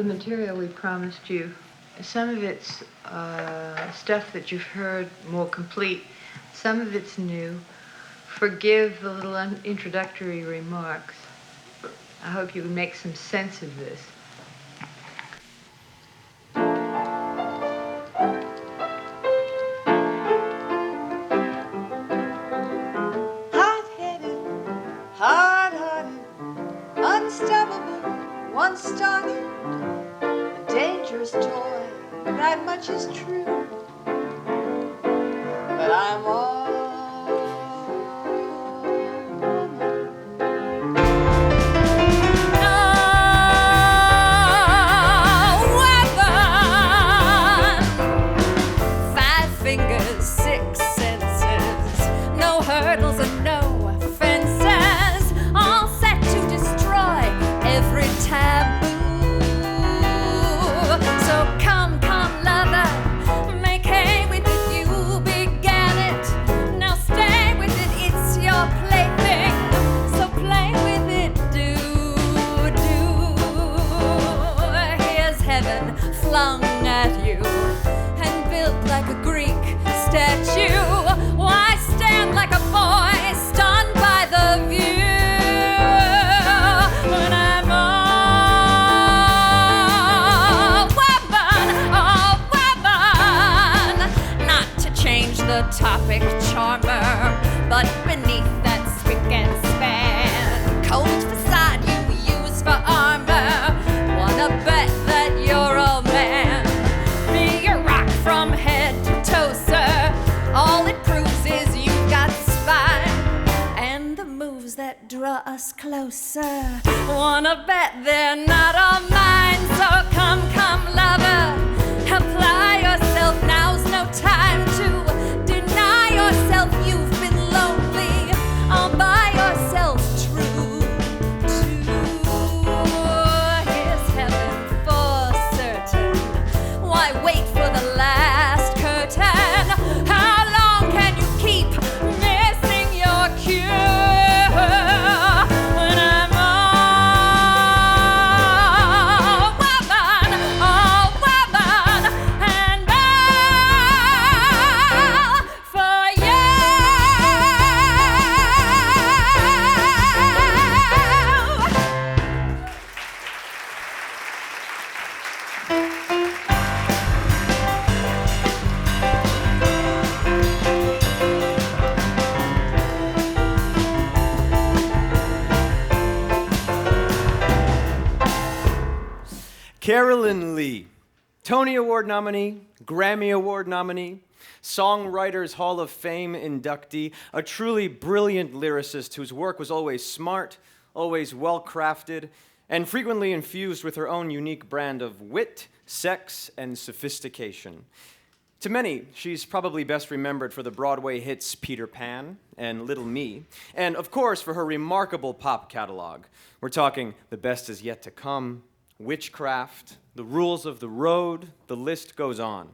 the material we promised you. Some of it's stuff that you've heard more complete. Some of it's new. Forgive the little introductory remarks. I hope you can make some sense of this. Hot-headed, hard-hearted, unstoppable, once started, a dangerous toy, that much is true. But I'm all flung at you and built like a Greek statue. Why stand like a boy stunned by the view when I'm a woman? Not to change the topic, charmer, but beneath that spick and span, cold facade you use for armor. Wanna bet that you're a man? Be a rock from head to toe, sir. All it proves is you've got spine and the moves that draw us closer. Wanna bet they're not all mine? So come, lover, apply yourself. Now's no time to deny yourself. You've been lonely all by yourself. True, here's heaven for certain. Why wait for the last curtain? How long can you keep missing your cue? When I'm a woman, and all for you. Carolyn Leigh, Tony Award nominee, Grammy Award nominee, Songwriters Hall of Fame inductee, a truly brilliant lyricist whose work was always smart, always well-crafted, and frequently infused with her own unique brand of wit, sex, and sophistication. To many, she's probably best remembered for the Broadway hits Peter Pan and Little Me, and of course for her remarkable pop catalog. We're talking The Best Is Yet to Come, Witchcraft, The Rules of the Road, the list goes on.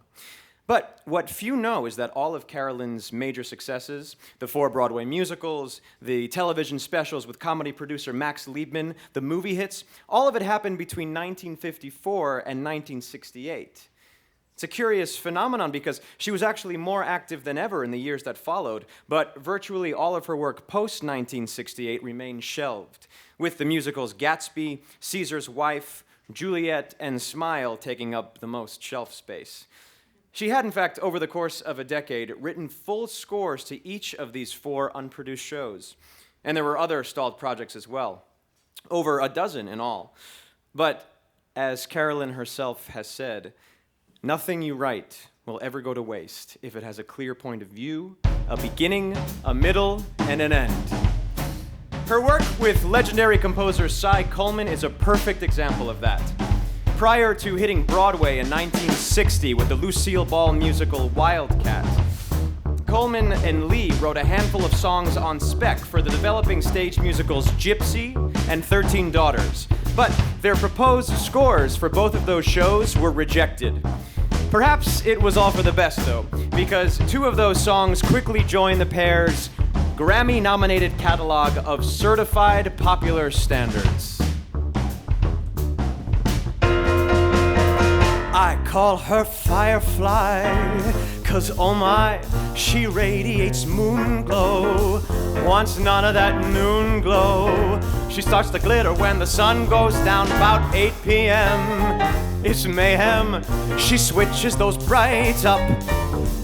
But what few know is that all of Carolyn's major successes, the 4 Broadway musicals, the television specials with comedy producer Max Liebman, the movie hits, all of it happened between 1954 and 1968. It's a curious phenomenon because she was actually more active than ever in the years that followed, but virtually all of her work post-1968 remained shelved, with the musicals Gatsby, Caesar's Wife, Juliet, and Smile taking up the most shelf space. She had, in fact, over the course of a decade, written full scores to each of these 4 unproduced shows. And there were other stalled projects as well, over a dozen in all. But as Carolyn herself has said, nothing you write will ever go to waste if it has a clear point of view, a beginning, a middle, and an end. Her work with legendary composer Cy Coleman is a perfect example of that. Prior to hitting Broadway in 1960 with the Lucille Ball musical Wildcat, Coleman and Leigh wrote a handful of songs on spec for the developing stage musicals Gypsy and 13 Daughters, but their proposed scores for both of those shows were rejected. Perhaps it was all for the best, though, because 2 of those songs quickly joined the pair's Grammy-nominated catalog of certified popular standards. I call her Firefly, 'cause oh my, she radiates moon glow. Wants none of that noon glow. She starts to glitter when the sun goes down about 8 p.m. It's mayhem. She switches those brights up,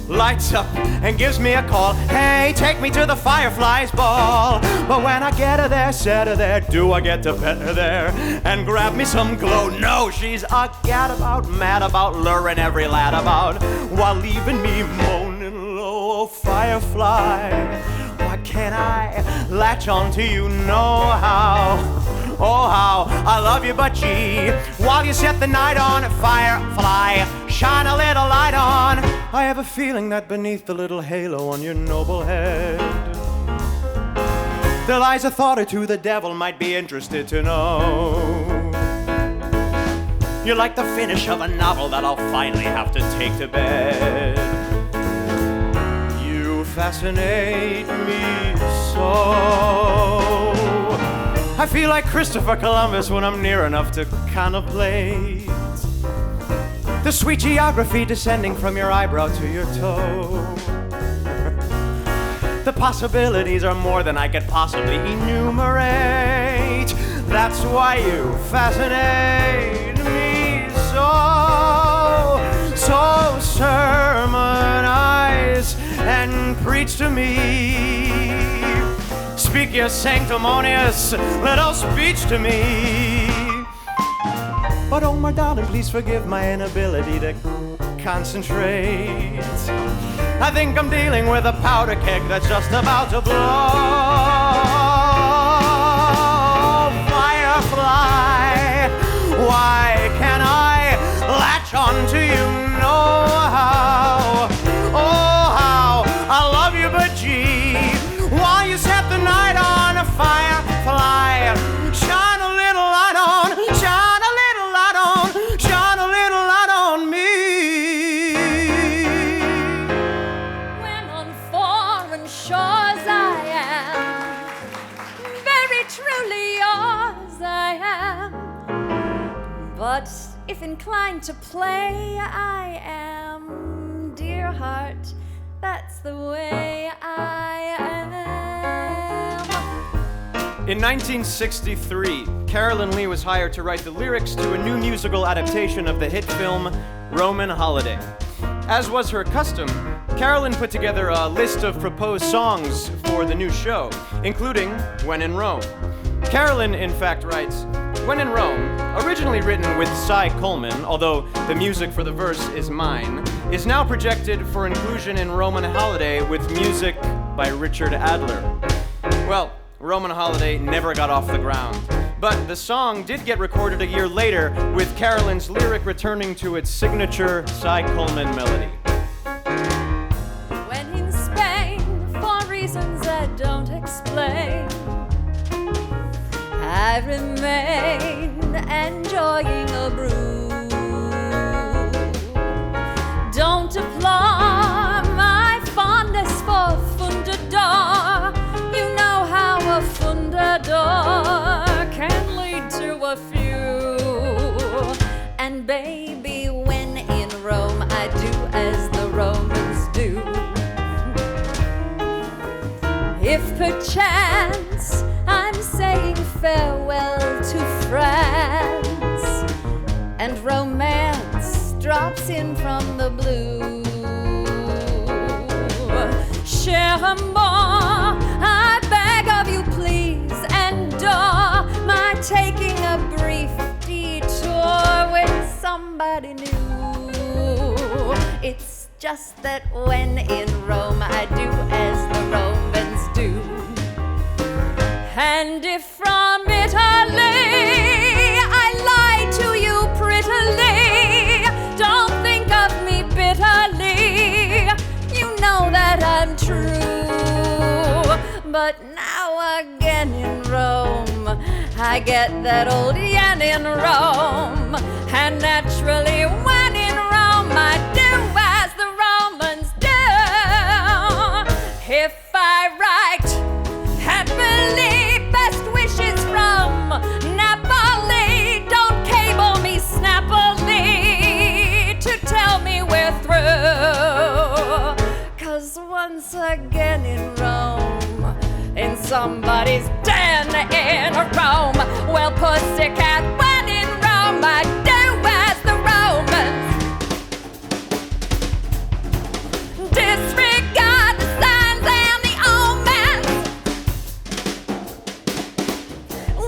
lights up, and gives me a call. Hey, take me to the Firefly's ball. But when I get her there, set her there, do I get to pet her there and grab me some glow? No, she's a gadabout, mad about, luring every lad about, while leaving me moaning low. Oh, Firefly, why can't I latch on to you? Know how? Oh, how I love you, but gee, while you set the night on, Firefly, shine a little light on. I have a feeling that beneath the little halo on your noble head, there lies a thought or two the devil might be interested to know. You're like the finish of a novel that I'll finally have to take to bed. You fascinate me so. I feel like Christopher Columbus when I'm near enough to contemplate the sweet geography descending from your eyebrow to your toe. The possibilities are more than I could possibly enumerate. That's why you fascinate me so. So sermonize and preach to me. Speak your sanctimonious little speech to me. But oh, my darling, please forgive my inability to concentrate. I think I'm dealing with a powder keg that's just about to blow. Firefly, why can't I latch on to you? Know how? Oh, how I love you, but gee, while you set the night on a Firefly, shine a little light on, shine a little light on, shine a little light on me. When on foreign shores I am, very truly yours I am. But if inclined to play, I am, dear heart, that's the way I am. In 1963, Carolyn Leigh was hired to write the lyrics to a new musical adaptation of the hit film Roman Holiday. As was her custom, Carolyn put together a list of proposed songs for the new show, including When in Rome. Carolyn, in fact, writes, When in Rome, originally written with Cy Coleman, although the music for the verse is mine, is now projected for inclusion in Roman Holiday with music by Richard Adler. Well, Roman Holiday never got off the ground, but the song did get recorded a year later with Carolyn's lyric returning to its signature Cy Coleman melody. When in Spain, for reasons I don't explain, I remain enjoying a brew. Don't applaud my fondness for Fundador. You know how a Fundador can lead to a few. And baby, when in Rome, I do as the Romans do. If perchance I'm saying farewell to France, and romance drops in from the blue, cher amour, I beg of you please endure my taking a brief detour with somebody new. It's just that when in Rome I do as the Romans do. And if from Italy I lie to you prettily, don't think of me bitterly, you know that I'm true. But now again in Rome, I get that old yen in Rome, and naturally when in Rome I do as the Romans do. If I write happily, best wishes from Napoli, don't cable me snappily, once again in Rome, in somebody's den in Rome. Well, pussycat, when in Rome, I do as the Romans. Disregard the signs and the omens.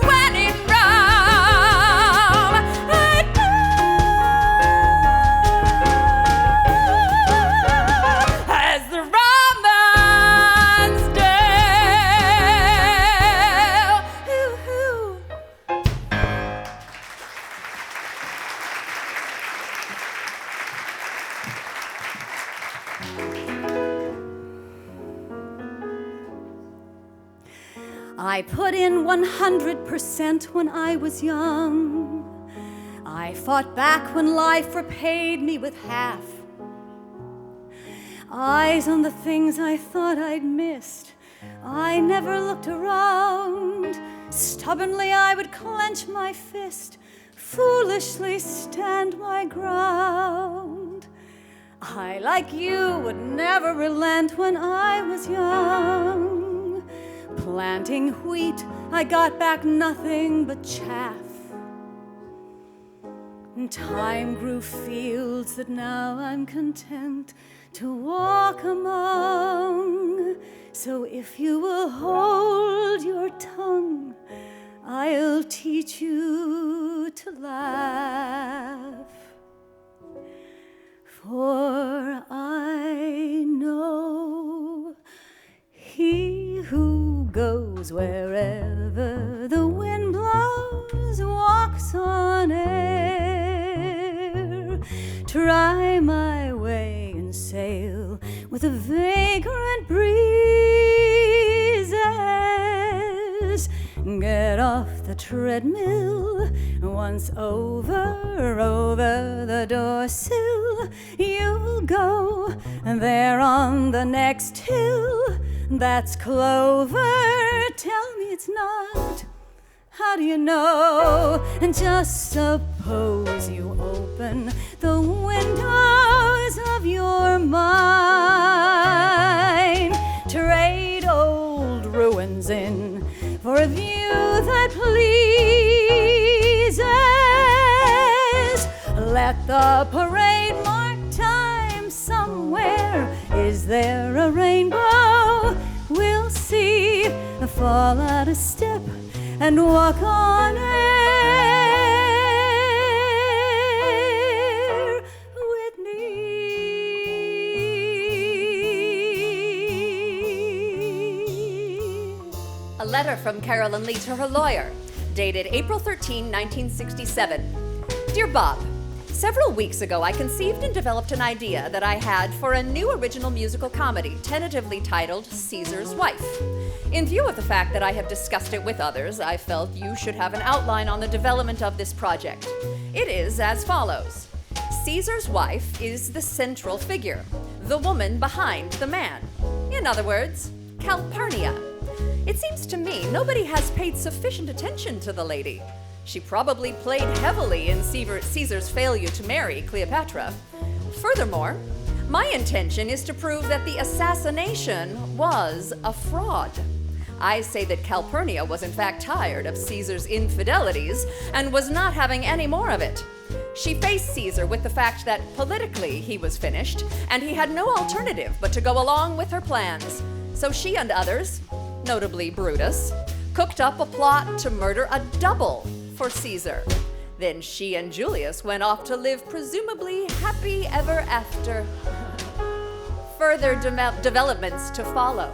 When in Rome, I do as the Romans do. Hoo-hoo. I put in 100% when I was young. I fought back when life repaid me with half. Eyes on the things I thought I'd missed. I never looked around. Stubbornly I would clench my fist, foolishly stand my ground. I, like you, would never relent when I was young. Planting wheat, I got back nothing but chaff. And time grew fields that now I'm content to walk among. So if you will hold your tongue, I'll teach you to laugh. For I know he who goes wherever the wind blows walks on air. Try my way and sail with the vagrant breezes. Get off the treadmill once over the doorsill. You'll go there on the next hill. That's clover. Tell me it's not. How do you know? And just suppose you open the windows of your mind. Trade old ruins in for a view that pleases. Let the parade mark time somewhere. Is there a rainbow? We'll see. Fall out of step and walk on air with me. A letter from Carolyn Leigh to her lawyer, dated April 13, 1967. Dear Bob, several weeks ago I conceived and developed an idea that I had for a new original musical comedy, tentatively titled Caesar's Wife. In view of the fact that I have discussed it with others, I felt you should have an outline on the development of this project. It is as follows. Caesar's wife is the central figure, the woman behind the man. In other words, Calpurnia. It seems to me nobody has paid sufficient attention to the lady. She probably played heavily in Caesar's failure to marry Cleopatra. Furthermore, my intention is to prove that the assassination was a fraud. I say that Calpurnia was in fact tired of Caesar's infidelities and was not having any more of it. She faced Caesar with the fact that politically he was finished and he had no alternative but to go along with her plans. So she and others, notably Brutus, cooked up a plot to murder a double for Caesar. Then she and Julius went off to live presumably happy ever after. Further developments to follow.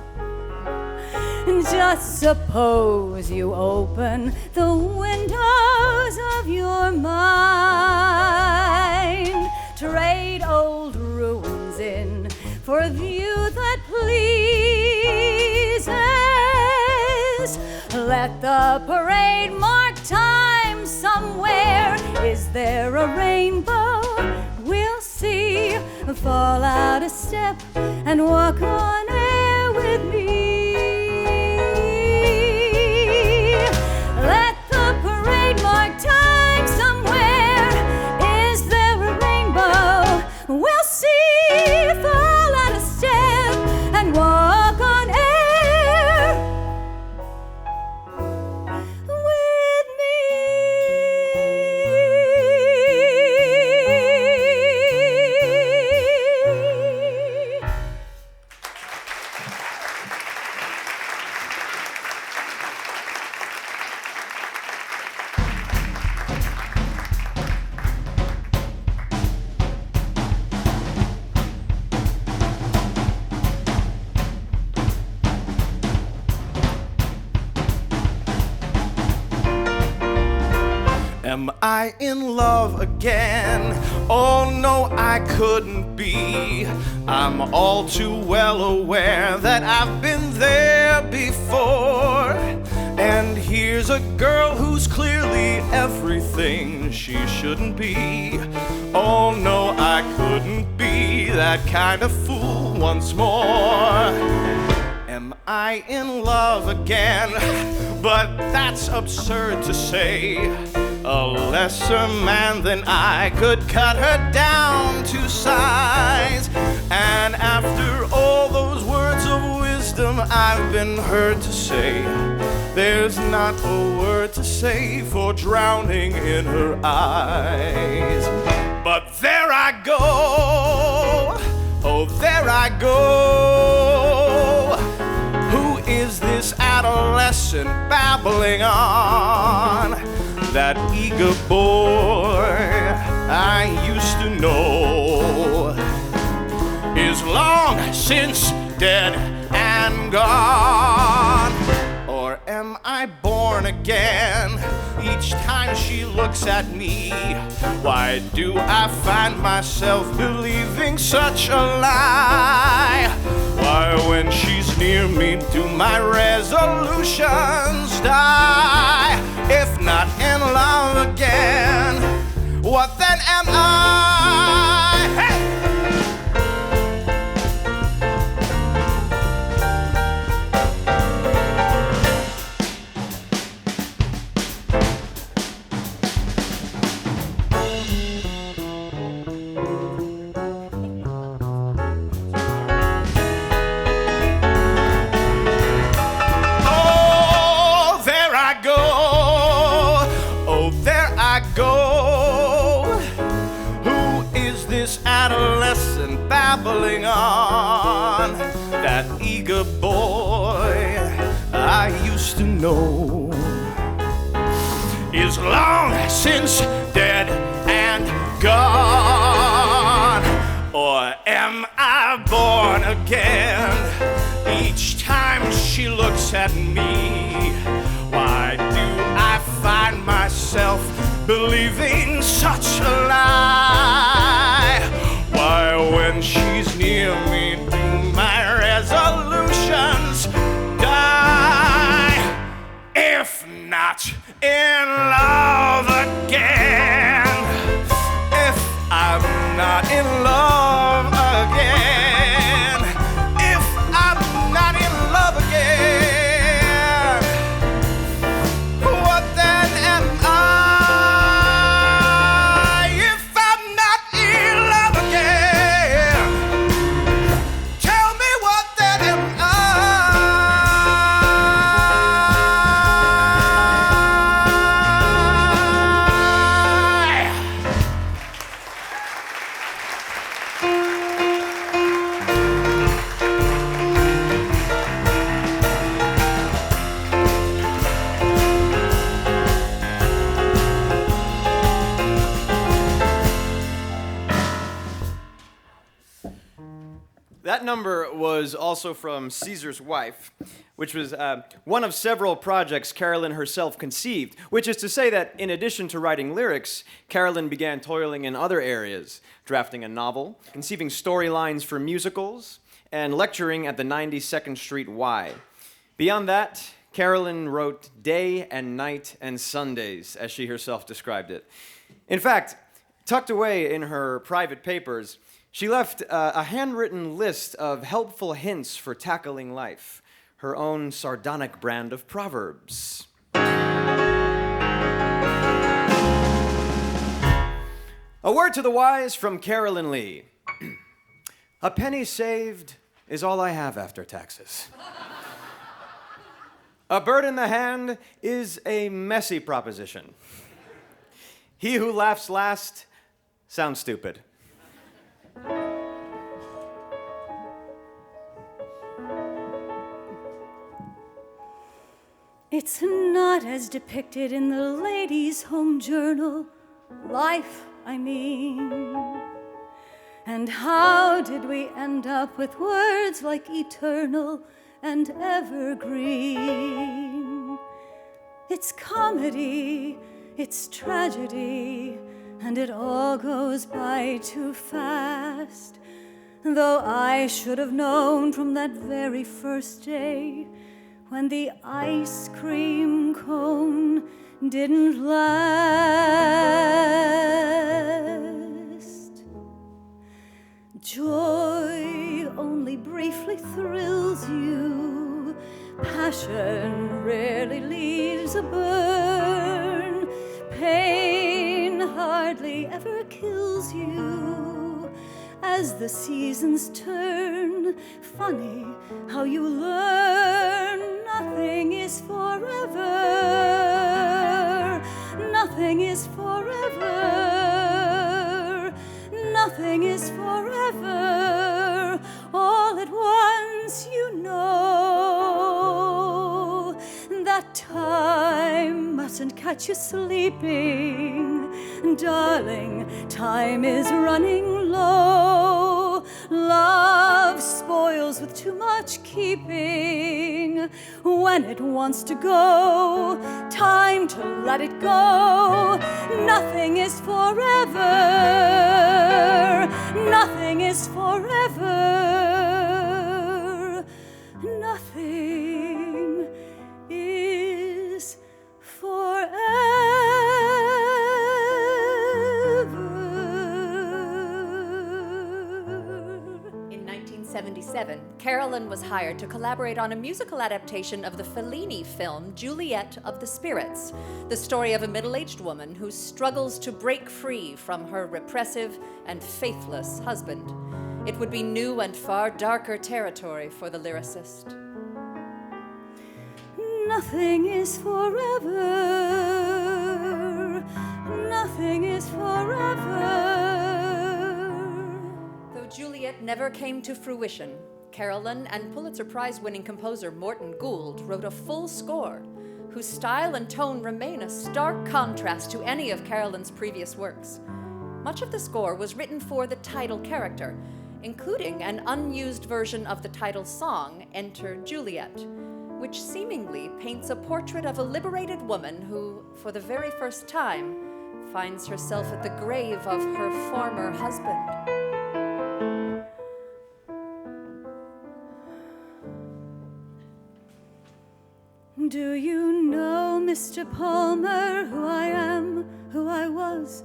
Just suppose you open the windows of your mind. Trade old ruins in for a view that pleases. Let the parade mark time somewhere. Is there a rainbow? We'll see. Fall out a step and walk on air with me. Let the parade mark time somewhere. Is there a rainbow? We'll see. Fall out a step and walk Am I in love again? Oh no, I couldn't be. I'm all too well aware that I've been there before. And here's a girl who's clearly everything she shouldn't be. Oh no, I couldn't be that kind of fool once more. Am I in love again? But that's absurd to say. A lesser man than I could cut her down to size. And after all those words of wisdom I've been heard to say, there's not a word to say for drowning in her eyes. But there I go, oh there I go. Who is this adolescent babbling on? That eager boy I used to know is long since dead and gone. Or am I born again each time she looks at me? Why do I find myself believing such a lie? Why when she's near me do my resolutions die? If not in love again, what then am I? Hey! Adolescent babbling on, that eager boy I used to know is long since dead and gone. Or am I born again each time she looks at me? Why do I find myself believing such a lie? Why when she's near me do my resolutions die? If not in love again, if I'm not in love again, if I'm not in love again, what then am I? That number was also from Caesar's Wife, which was one of several projects Carolyn herself conceived, which is to say that in addition to writing lyrics, Carolyn began toiling in other areas, drafting a novel, conceiving storylines for musicals, and lecturing at the 92nd Street Y. Beyond that, Carolyn wrote day and night and Sundays, as she herself described it. In fact, tucked away in her private papers, she left a handwritten list of helpful hints for tackling life, her own sardonic brand of proverbs. A word to the wise from Carolyn Leigh. A penny saved is all I have after taxes. A bird in the hand is a messy proposition. He who laughs last sounds stupid. It's not as depicted in the Ladies' Home Journal. Life, I mean. And how did we end up with words like eternal and evergreen? It's comedy, it's tragedy, and it all goes by too fast. Though I should have known from that very first day when the ice cream cone didn't last. Joy only briefly thrills you. Passion rarely leaves a burn. Pain hardly ever kills you. As the seasons turn, funny how you learn. Nothing is forever. Nothing is forever. Nothing is forever. All at once you know that time mustn't catch you sleeping. Darling, time is running low. Love spoils with too much keeping. When it wants to go, time to let it go. Nothing is forever. Nothing is forever. Nothing is forever. In 1977, Carolyn was hired to collaborate on a musical adaptation of the Fellini film Juliet of the Spirits, the story of a middle-aged woman who struggles to break free from her repressive and faithless husband. It would be new and far darker territory for the lyricist. Nothing is forever. Nothing is forever. Though Juliet never came to fruition, Carolyn and Pulitzer Prize-winning composer Morton Gould wrote a full score, whose style and tone remain a stark contrast to any of Carolyn's previous works. Much of the score was written for the title character, including an unused version of the title song, Enter Juliet, which seemingly paints a portrait of a liberated woman who, for the very first time, finds herself at the grave of her former husband. Do you know, Mr. Palmer, who I am, who I was?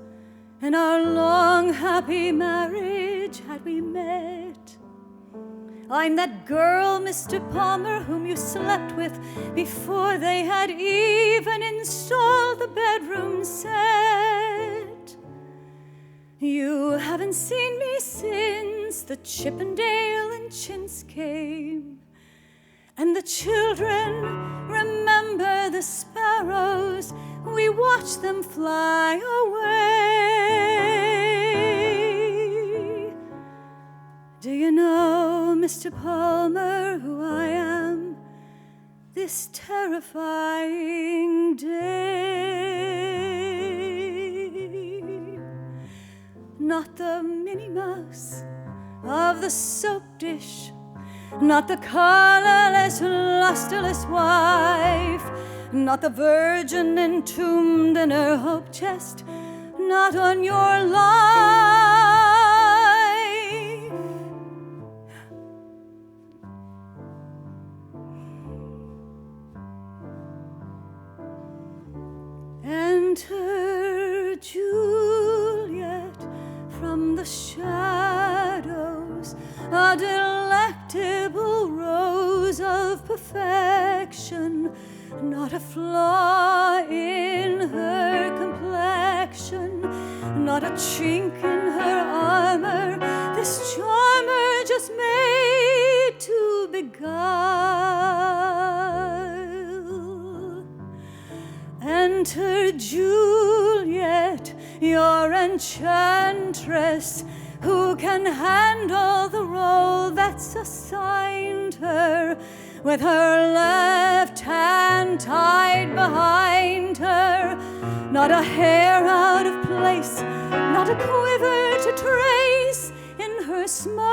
In our long, happy marriage had we met. I'm that girl, Mr. Palmer, whom you slept with before they had even installed the bedroom set. You haven't seen me since the Chippendale and Chintz came, and the children remember the sparrows. We watch them fly away. Do you know, Mr. Palmer, who I am this terrifying day? Not the Minnie Mouse of the soap dish, not the colorless, lusterless wife, not the virgin entombed in her hope chest, not on your life. Enter Juliet from the shadows, a delectable rose of perfection, not a flaw in her complexion, not a chink in her armor, this charmer just made to beguile. Enter Juliet, your enchantress, who can handle the role that's assigned her, with her left hand tied behind her, not a hair out of place, not a quiver to trace in her smile.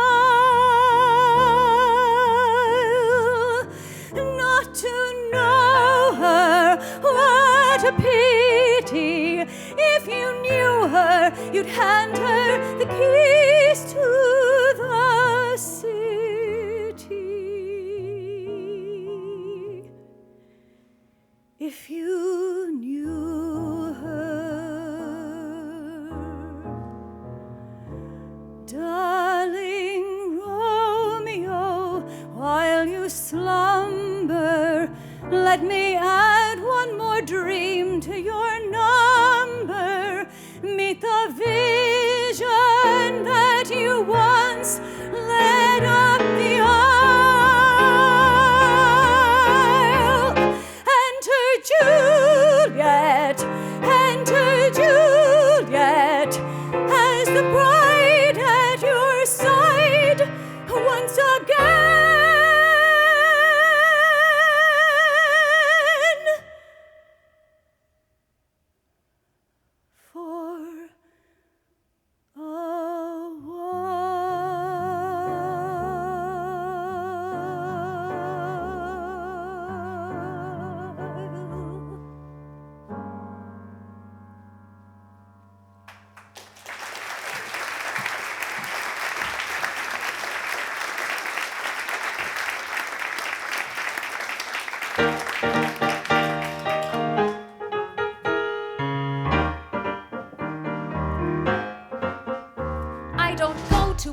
Not to know her, what a pity. city. If you knew her, you'd hand her the keys to the city. If you knew her, darling Romeo, while you slumber, let me add one more dream to your number. Meet the vision that you once led up the aisle. Enter Juliet, enter Juliet, as the bride at your side once again.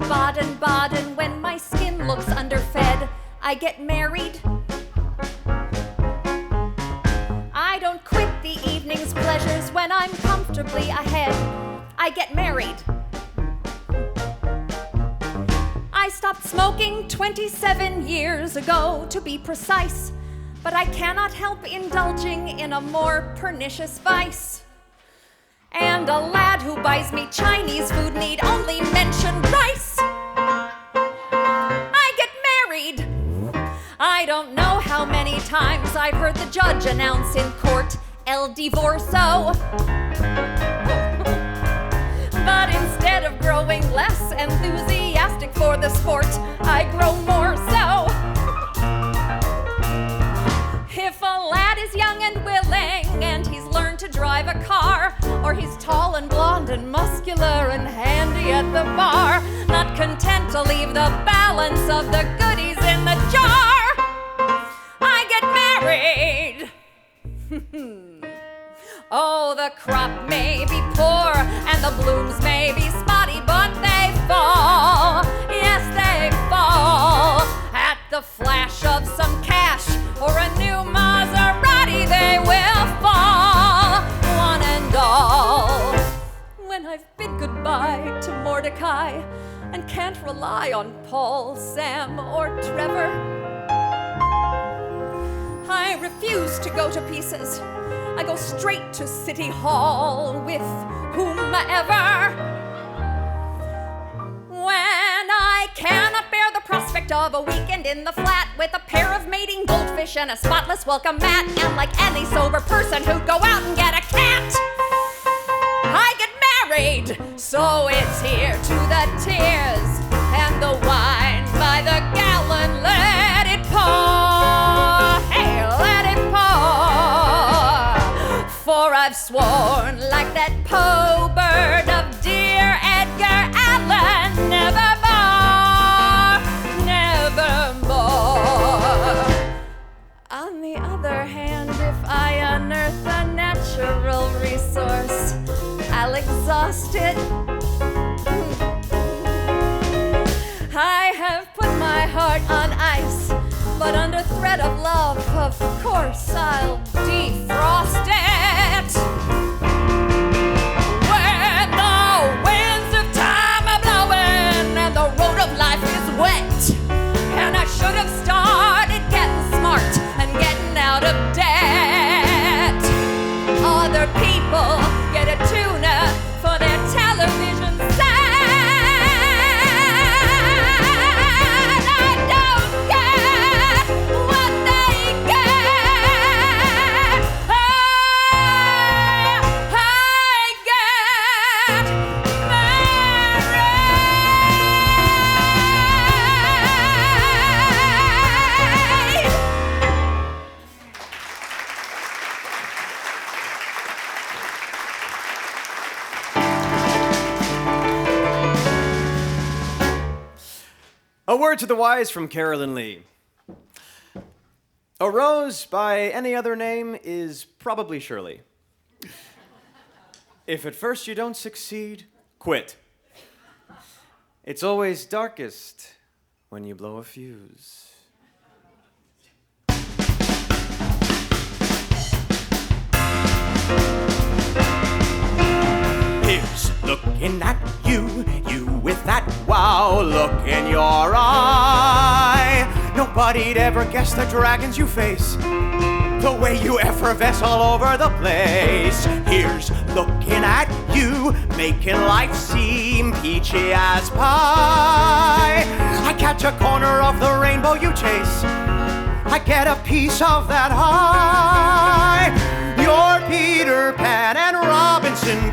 Baden-Baden when my skin looks underfed. I get married. I don't quit the evening's pleasures when I'm comfortably ahead. I get married. I stopped smoking 27 years ago, to be precise, but I cannot help indulging in a more pernicious vice. And a lad who buys me Chinese food need only mention rice. I get married. I don't know how many times I've heard the judge announce in court, El Divorso. But instead of growing less enthusiastic for the sport, I grow more so. If a lad is young and willing and he's learned to drive a car, or he's tall and blonde and muscular and handy at the bar, not content to leave the balance of the goodies in the jar, I get married. Oh, the crop may be poor and the blooms may be spotty, but they fall, yes they fall, at the flash of some cash or a new Maserati. They will fall, one and all. When I've bid goodbye to Mordecai and can't rely on Paul, Sam, or Trevor, I refuse to go to pieces. I go straight to City Hall with whomever. When I cannot bear the prospect of a weekend in the flat with a pair of mating goldfish and a spotless welcome mat, and like any sober person who'd go out and get a cat, I get married. So it's here to the tears and the wine by the gallon. Let it pour, hey, let it pour. For I've sworn like that Poe bird of dear Edgar Allan, nevermore, nevermore. On the other hand, if I unearth a natural resource, I'll exhaust it. I have put my heart on ice, but under threat of love, of course, I'll defrost it. When the winds of time are blowing and the road of life is wet, and I should have started getting smart and getting out of debt. Other people get a tuna for their television set. I don't get what they get. Oh, word to the wise from Carolyn Leigh. A rose by any other name is probably Shirley. If at first you don't succeed, quit. It's always darkest when you blow a fuse. Here's looking at you with that wow look in your eye. Nobody'd ever guess the dragons you face, the way you effervesce all over the place. Here's looking at you, making life seem peachy as pie. I catch a corner of the rainbow you chase, I get a piece of that high. You're Peter Pan and Robinson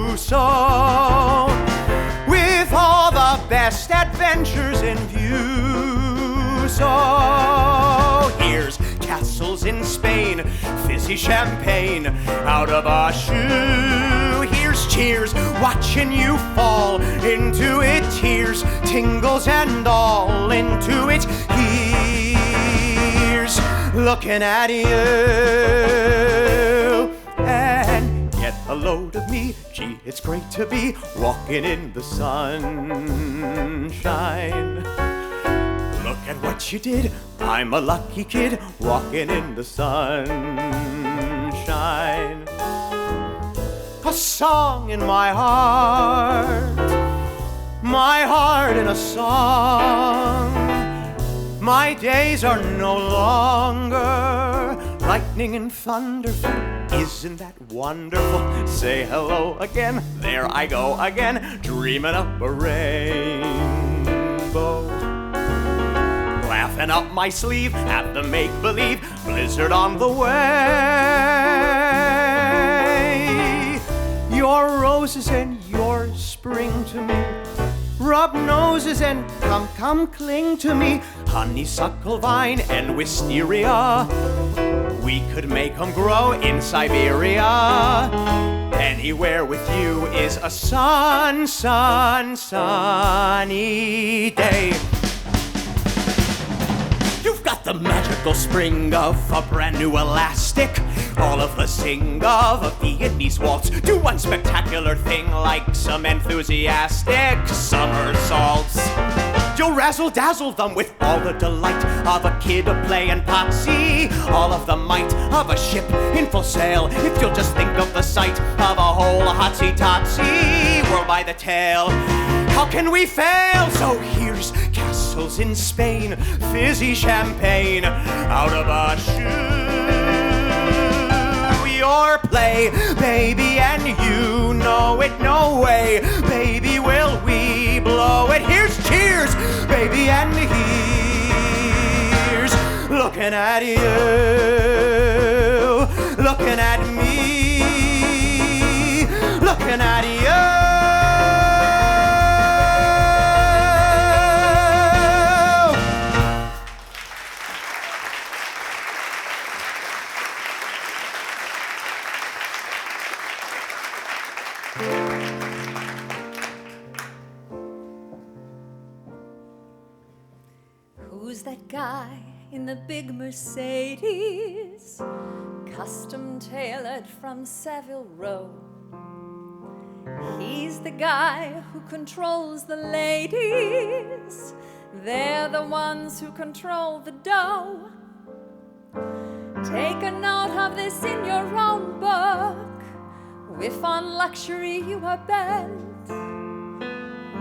Crusoe, with all the best adventures in view. So here's castles in Spain, fizzy champagne out of a shoe. Here's cheers, watching you fall into it, tears, tingles and all into it. Here's looking at you and get a load of me. Gee, it's great to be walking in the sunshine. Look at what you did, I'm a lucky kid walking in the sunshine. A song in my heart in a song. My days are no longer lightning and thunder. Isn't that wonderful? Say hello again, there I go again, dreaming up a rainbow. Laughing up my sleeve at the make-believe blizzard on the way. Your roses and your spring to me, rub noses and come cling to me. Honeysuckle vine and wisteria, we could make them grow in Siberia. Anywhere with you is a sunny day. You've got the magical spring of a brand new elastic, all of the sing of a Viennese waltz. Do one spectacular thing like some enthusiastic somersaults. You'll razzle-dazzle them with all the delight of a kid playing Popsy, all of the might of a ship in full sail, if you'll just think of the sight of a whole hotsy-topsy world by the tail. How can we fail? So here's castles in Spain, fizzy champagne out of a shoe. Your play, baby, and you know it, no way, baby, will we blow it. Here's cheers, baby, and here's looking at you, looking at me, looking at you. Who's that guy in the big Mercedes, custom tailored from Savile Row? He's the guy who controls the ladies, they're the ones who control the dough. Take a note of this in your own book, if on luxury you are bent.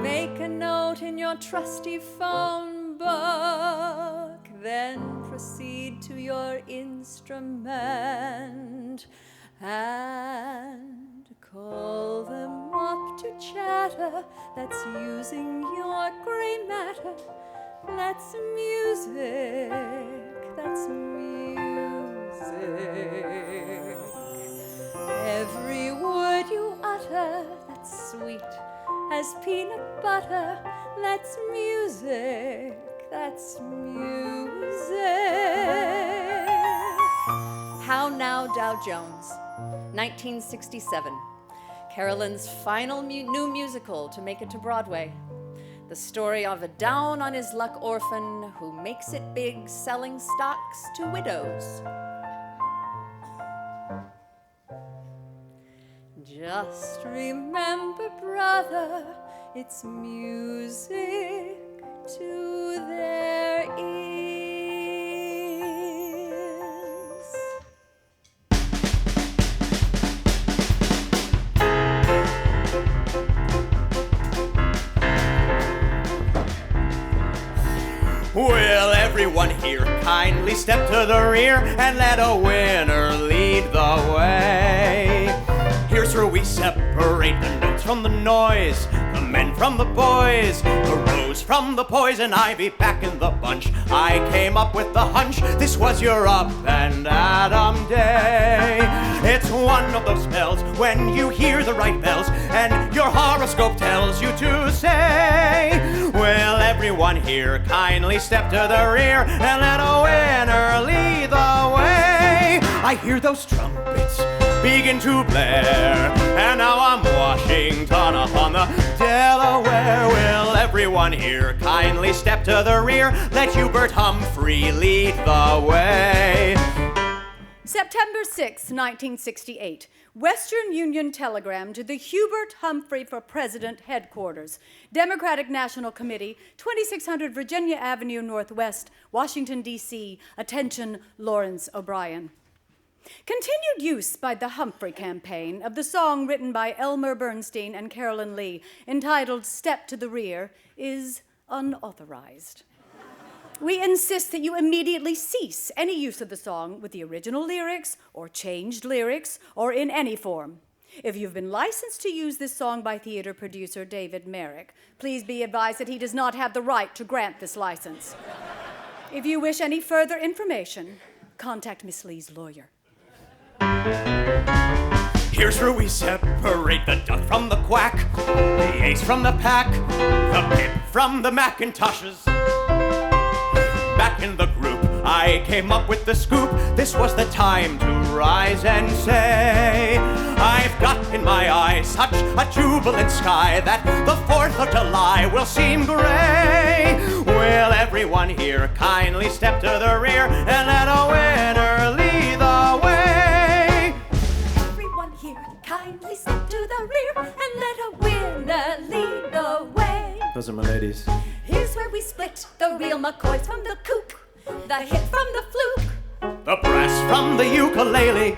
Make a note in your trusty phone book, then proceed to your instrument and call them up to chatter. That's using your gray matter. That's music, that's music. Every word you utter, that's sweet as peanut butter. That's music, that's music. How Now, Dow Jones, 1967. Carolyn's final new musical to make it to Broadway. the story of a down-on-his-luck orphan who makes it big selling stocks to widows. Just remember, brother, it's music to their ears. Will everyone here kindly step to the rear and let a winner lead the way? Here's where we separate the notes from the noise, the men from the boys, the rose from the poison ivy back in the bunch. I came up with the hunch this was your up and Adam day. It's one of those spells when you hear the right bells and your horoscope tells you to say, will everyone here kindly step to the rear and let a winner lead the way? I hear those trumpets begin to blare, and now I'm washing Donna on the Delaware. Will everyone here kindly step to the rear? Let Hubert Humphrey lead the way. September 6, 1968. Western Union telegram to the Hubert Humphrey for President headquarters. Democratic National Committee, 2600 Virginia Avenue Northwest, Washington, D.C. Attention, Lawrence O'Brien. Continued use by the Humphrey campaign of the song written by Elmer Bernstein and Carolyn Leigh, entitled Step to the Rear, is unauthorized. We insist that you immediately cease any use of the song with the original lyrics or changed lyrics or in any form. If you've been licensed to use this song by theater producer David Merrick, please be advised that he does not have the right to grant this license. If you wish any further information, contact Miss Lee's lawyer. Here's where we separate the duck from the quack, the ace from the pack, the pip from the Macintoshes. Back in the group, I came up with the scoop. This was the time to rise and say, I've got in my eye such a jubilant sky that the 4th of July will seem gray. Will everyone here kindly step to the rear and let a winner lead the way? Everyone here, kindly step to the rear and let a winner lead the way. Those are my ladies. Here's where we split the real McCoys from the kook, the hit from the fluke, the brass from the ukulele.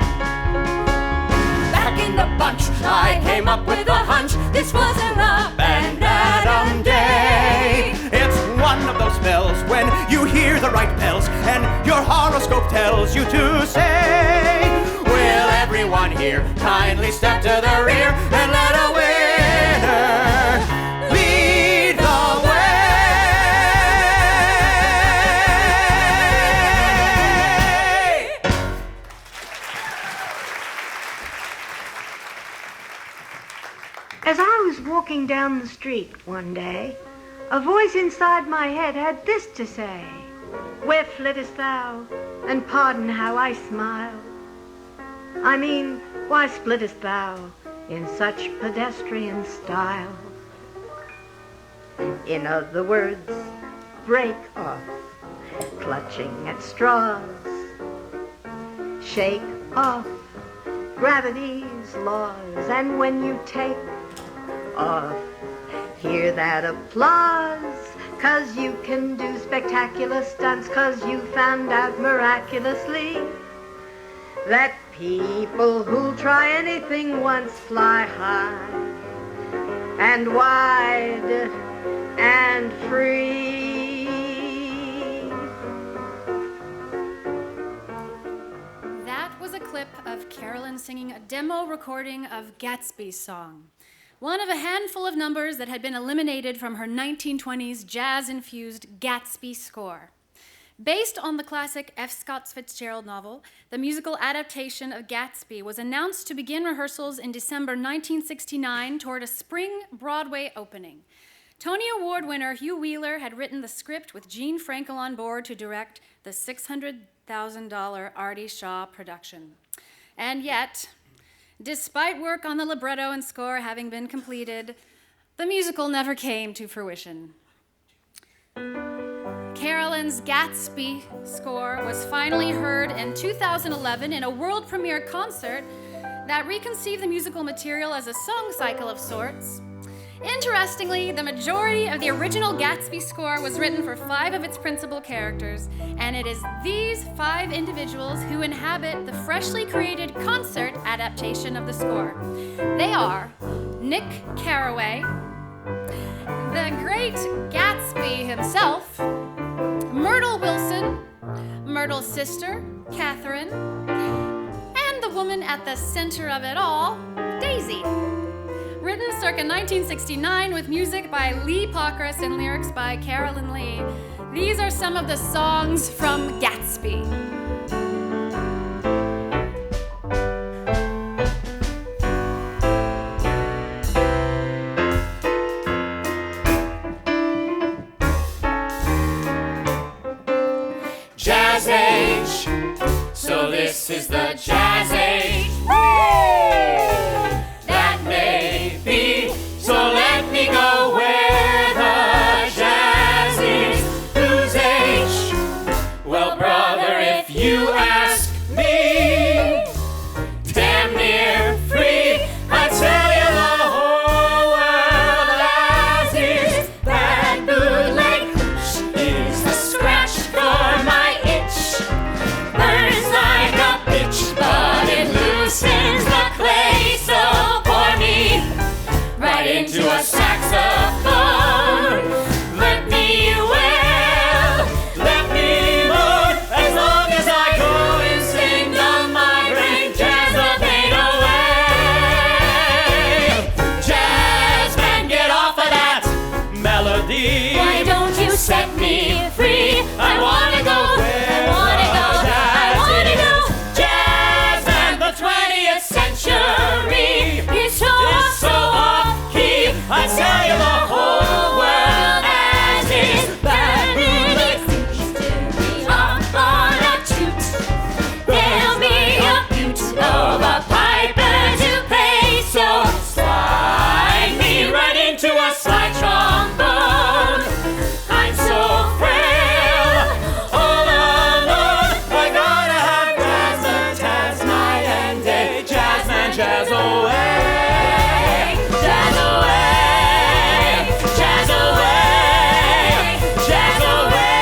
back in the bunch. I came up with a hunch, this was an up and Adam day. It's one of those spells when you hear the right bells and your horoscope tells you to say, will everyone here kindly step to the rear and let a winner lead the way? As I was walking down the street one day, a voice inside my head had this to say, where flittest thou, and pardon how I smile? I mean, why splittest thou in such pedestrian style? In other words, break off, clutching at straws. Shake off gravity's laws, and when you take off, hear that applause, 'cause you can do spectacular stunts, 'cause you found out miraculously that people who'll try anything once fly high and wide and free. That was a clip of Carolyn singing a demo recording of Gatsby's song, one of a handful of numbers that had been eliminated from her 1920s jazz-infused Gatsby score. Based on the classic F. Scott Fitzgerald novel, the musical adaptation of Gatsby was announced to begin rehearsals in December 1969 toward a spring Broadway opening. Tony Award winner Hugh Wheeler had written the script with Gene Frankel on board to direct the $600,000 Artie Shaw production. And yet, despite work on the libretto and score having been completed, the musical never came to fruition. Carolyn's Gatsby score was finally heard in 2011 in a world premiere concert that reconceived the musical material as a song cycle of sorts. Interestingly, the majority of the original Gatsby score was written for 5 of its principal characters, and it is these 5 individuals who inhabit the freshly created concert adaptation of the score. They are Nick Carraway, the great Gatsby himself, Myrtle Wilson, Myrtle's sister, Catherine, and the woman at the center of it all, Daisy. Written circa 1969 with music by Lee Pockris and lyrics by Carolyn Leigh. These are some of the songs from Gatsby. Jazz age, so this is the jazz age. That may be, so let me go where the jazz is. Whose age? Well, brother, if you ask me, damn near free, I tell you the whole world as is. That bootleg is the scratch for my itch. Burns like a bitch, but it loosens the clay, so pour me right into a saxophone. Let me wail, let me moan, as long as I go and sing down my brain. Jazz the pain away. Jazz man, get off of that melody. Why don't you set me free? I wanna go, I wanna go, I wanna go. Jazz man, the 20th century is so off key. I tell you the whole world as is. That music seems to be off on a toot. There'll be a beaut of a piper to pay, so slide me right into a slide trombone. I'm so frail, all alone. I gotta have jazz night and day. Jazz man, jazz away, jazz away, jazz away, jazz away.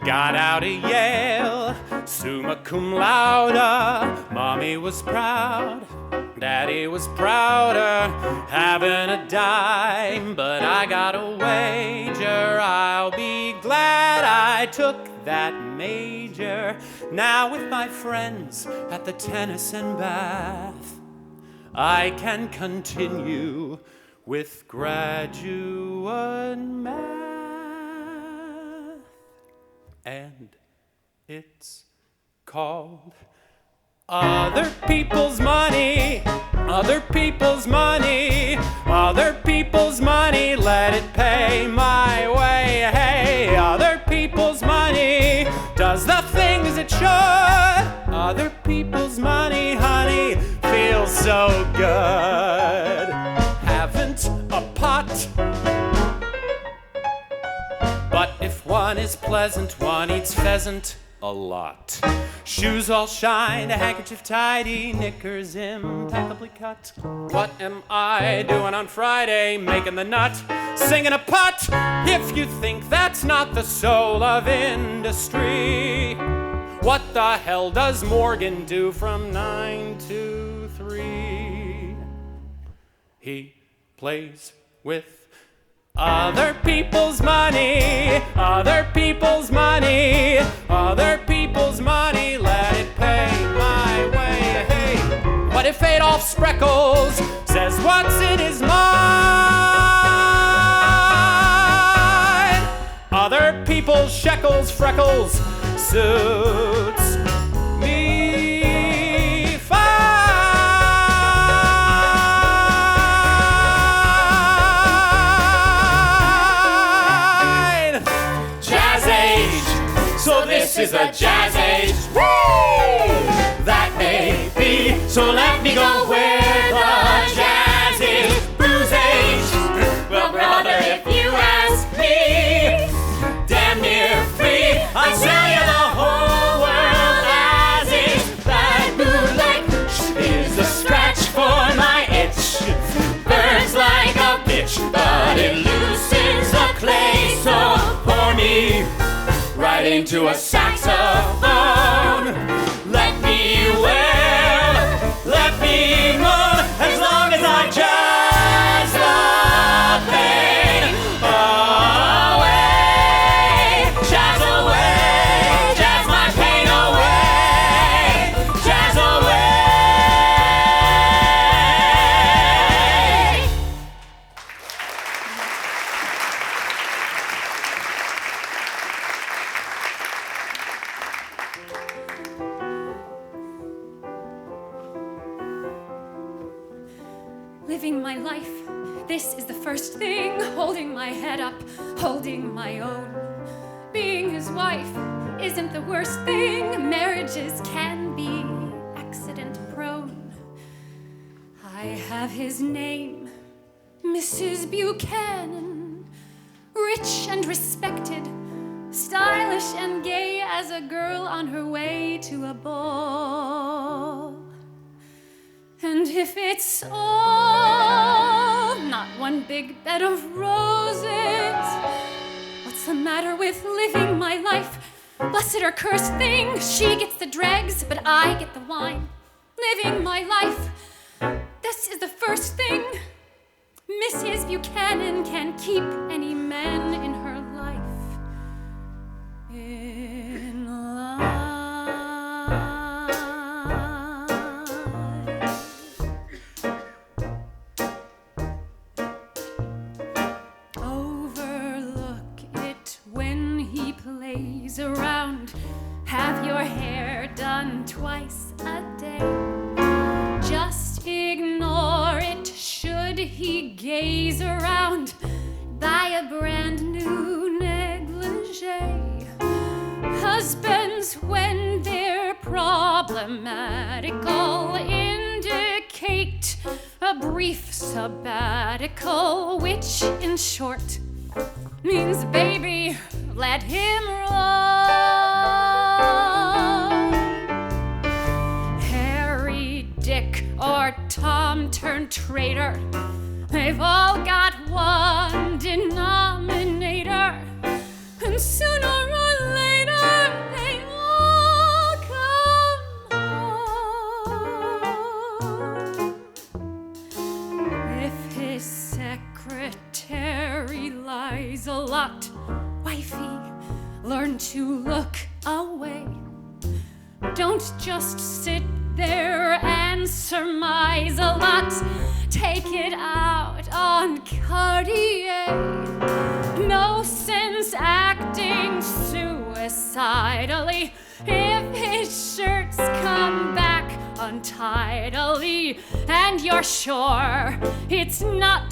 Got out of Yale, summa cum laude. Mommy was proud, Daddy was prouder, having a dime. But I got a wager, I'll be glad I took that major. Now with my friends at the tennis and bath, I can continue with graduate math. And it's called other people's money, other people's money, other people's money, let it pay my way. Hey, other people's money does the things it should. Other people's money, honey, feels so good. Haven't a pot, but if one is pleasant, one eats pheasant a lot. Shoes all shine, a handkerchief tidy, knickers impeccably cut. What am I doing on Friday? Making the nut, singing a putt. If you think that's not the soul of industry, what the hell does Morgan do from 9 to 3? He plays with other people's money, other people's money, other people's money, let it pay my way. Hey, what if Adolf Spreckles says what's in his mind? Other people's shekels, freckles, suits me fine. So this is the jazz age. Woo! That may be, so let me go where the jazz is. Blues age, listening to a saxophone. Let me wail, let me moan, as long as I jazz the pain away. Jazz away, jazz my pain away. Jazz away. Living my life, this is the first thing. Holding my head up, holding my own. Being his wife isn't the worst thing. Marriages can be accident prone. I have his name, Mrs. Buchanan. Rich and respected, stylish and gay as a girl on her way to a ball. And if it's all not one big bed of roses, what's the matter with living my life? Blessed or cursed thing, she gets the dregs, but I get the wine. Living my life, this is the first thing. Mrs. Buchanan can keep any man in her life in line. Overlook it when he plays around. Have your hair done twice a day. Just ignore it should he gaze around. Buy a brand new negligee. Husbands, when they're problematical, indicate a brief sabbatical, which in short means, baby, let him roam. Harry, Dick, or Tom turned traitor, they've all got one denominator, and sooner or later they all come home. If his secretary lies a lot, wifey, learn to look away. Don't just sit there and surmise a lot. Take it out on Cartier. No sense acting suicidally if his shirts come back untidily, and you're sure it's not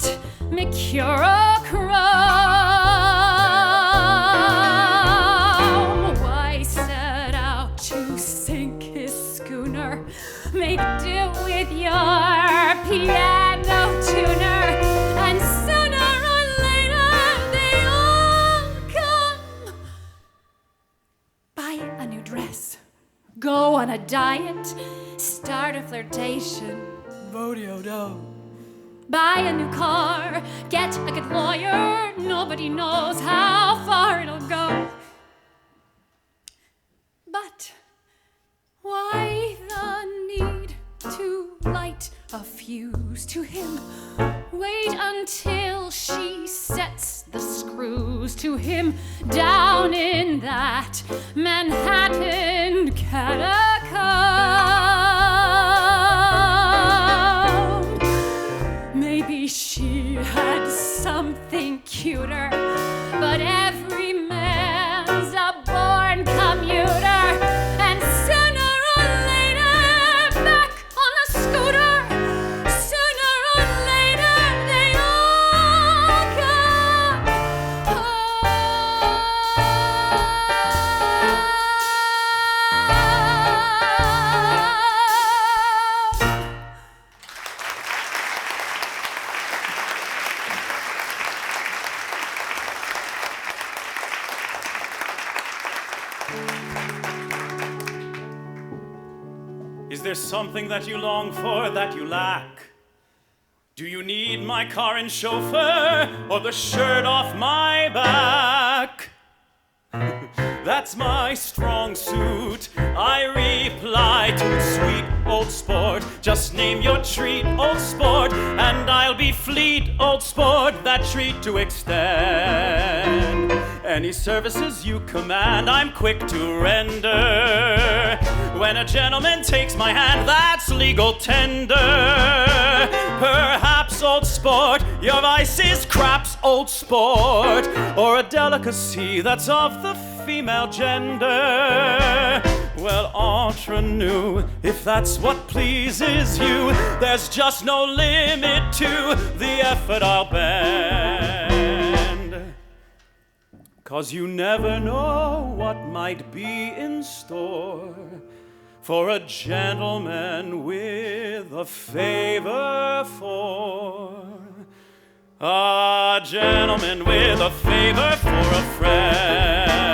mercurochrome. Why set out to sink his schooner? Make do with your piano tuner, and sooner or later they all come. Buy a new dress, go on a diet, start a flirtation, vodeo-do. Buy a new car, get a good lawyer, nobody knows how far it'll go. But why the need to light a fuse to him? Wait until she sets the screws to him down in that Manhattan catacomb. Maybe she had something cuter, but every man's a born commuter, and sooner or later back on the scooter. Sooner or later they all come Is there something that you long for that you lack? Do you need my car and chauffeur, or the shirt off my back? that's my strong suit. I reply to sweet old sport, just name your treat, old sport, and I'll be fleet, old sport, that treat to extend. Any services you command, I'm quick to render. When a gentleman takes my hand, that's legal tender. Perhaps, old sport, your vice is craps, old sport, or a delicacy that's of the female gender. Well, entre nous, if that's what pleases you, there's just no limit to the effort I'll bend. 'Cause you never know what might be in store for a gentleman with a favor for. A gentleman with a favor for a friend.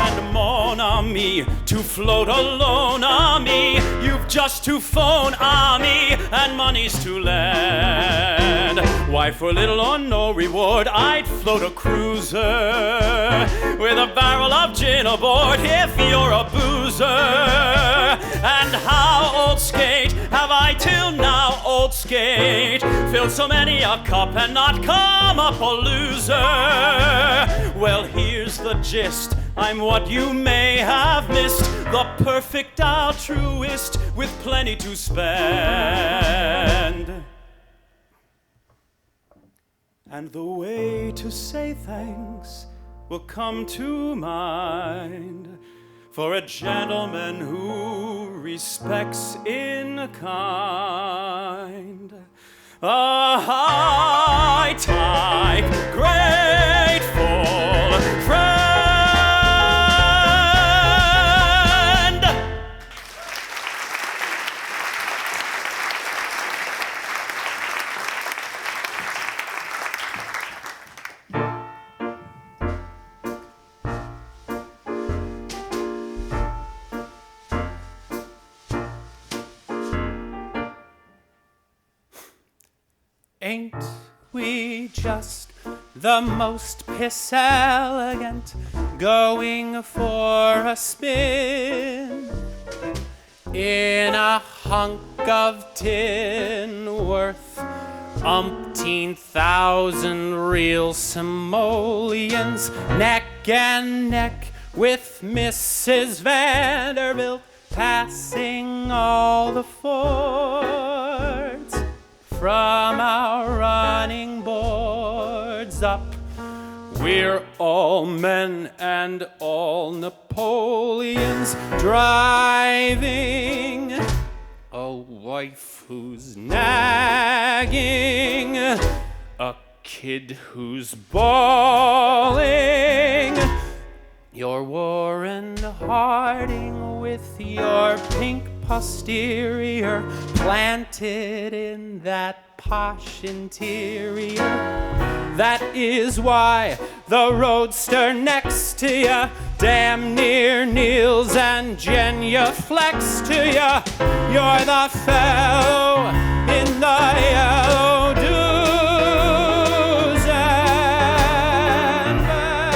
And mon ami, to float alone on me, you've just to phone on me, and money's to lend. Why, for little or no reward, I'd float a cruiser with a barrel of gin aboard if you're a boozer. And how, old skate, have I till now, old skate, filled so many a cup and not come up a loser? Well, here's the gist, I'm what you may have missed, the perfect altruist with plenty to spend. And the way to say thanks will come to mind for a gentleman who respects in kind. A high type, grateful friend. Ain't we just the most piss elegant, going for a spin in a hunk of tin worth umpteen thousand real simoleons, neck and neck with Mrs. Vanderbilt, passing all the fords. From our running boards up, we're all men and all Napoleons, driving a wife who's nagging, a kid who's bawling. You're Warren Harding with your pink posterior planted in that posh interior. That is why the roadster next to ya damn near kneels and genuflects to ya. You're the fellow in the yellow dues and bag.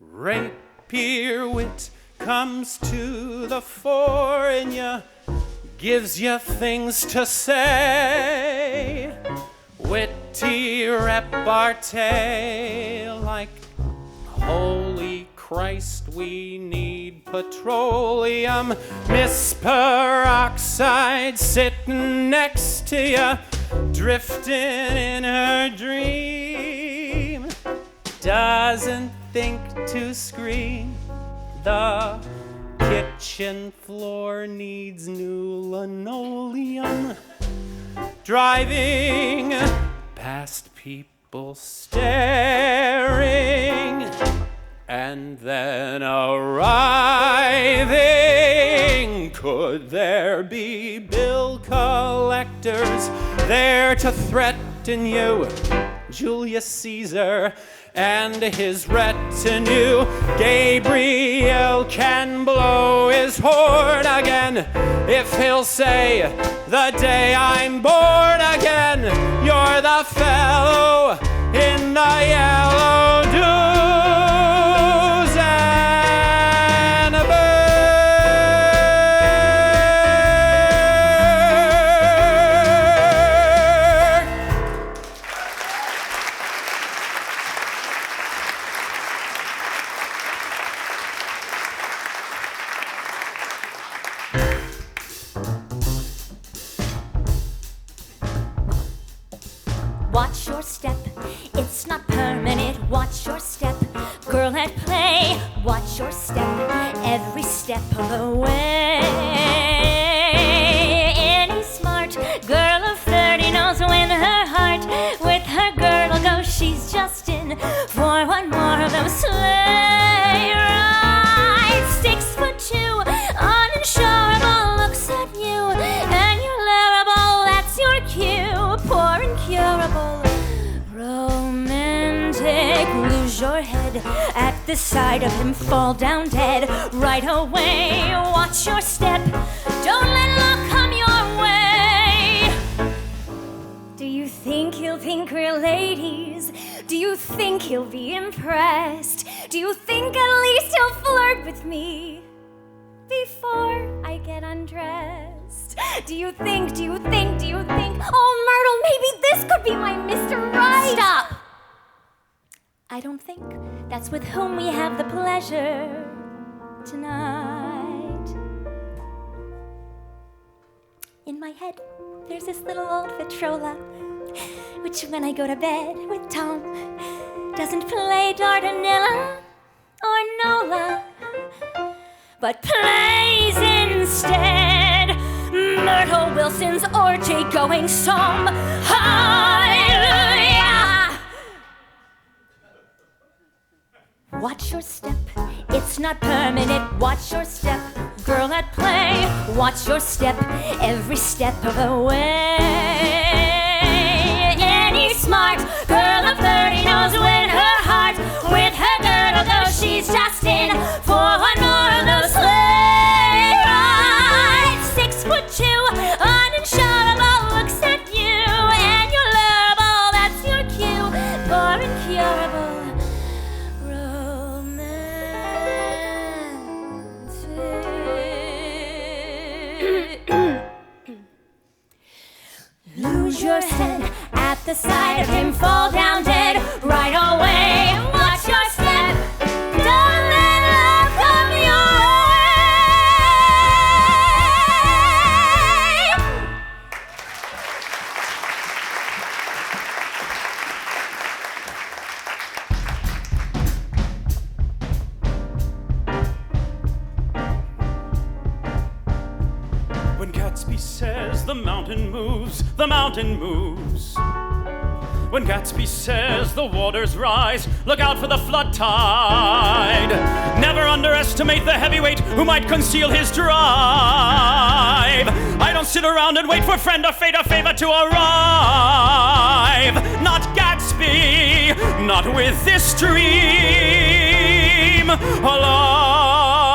Rapier wit comes to the fore and ya gives you things to say. Witty repartee like, holy Christ, we need petroleum. Miss Peroxide sitting next to you, drifting in her dream, doesn't think to scream. The kitchen floor needs new linoleum. Driving past people staring, and then arriving. Could there be bill collectors there to threaten you? Julius Caesar and his retinue. Gabriel can blow his his hoard again. If he'll say, the day I'm bored again, you're the fellow in the yellow dues and Watch your step, it's not permanent. Watch your step, girl at play. Watch your step, every step of the way. Any smart girl of 30 knows when her heart with her girdle goes. She's just in for one more of those sleigh rides. 6'2", uninsurable, looks at you, and you're lovable. That's your cue, poor incurable, romantic. Lose your head at the sight of him, fall down dead right away. Watch your step, don't let luck come your way. Do you think he'll think we're ladies? Do you think he'll be impressed? Do you think at least he'll flirt with me before I get undressed? Do you think, oh Myrtle, maybe this could be my Mr. Right? Stop! I don't think that's with whom we have the pleasure tonight. In my head, there's this little old Vitrola, which when I go to bed with Tom, doesn't play Dardanella or Nola, but plays instead Myrtle Wilson's orgy going song. Hallelujah! Watch your step, it's not permanent. Watch your step, girl at play. Watch your step, every step of the way. Any smart girl of 30 knows when her heart with her girdle goes. She's just in for one more of those sleigh rides. 6'2", uninsurable, looks at you, and you're lovable. That's your cue, poor incurable, lose your head at the sight of him, fall down dead right away. Watch your step, don't let love come your When Gatsby says the mountain moves, the mountain moves. When Gatsby says the waters rise, look out for the flood tide. Never underestimate the heavyweight who might conceal his drive. I don't sit around and wait for friend or fate or favor to arrive. Not Gatsby, not with this dream alive.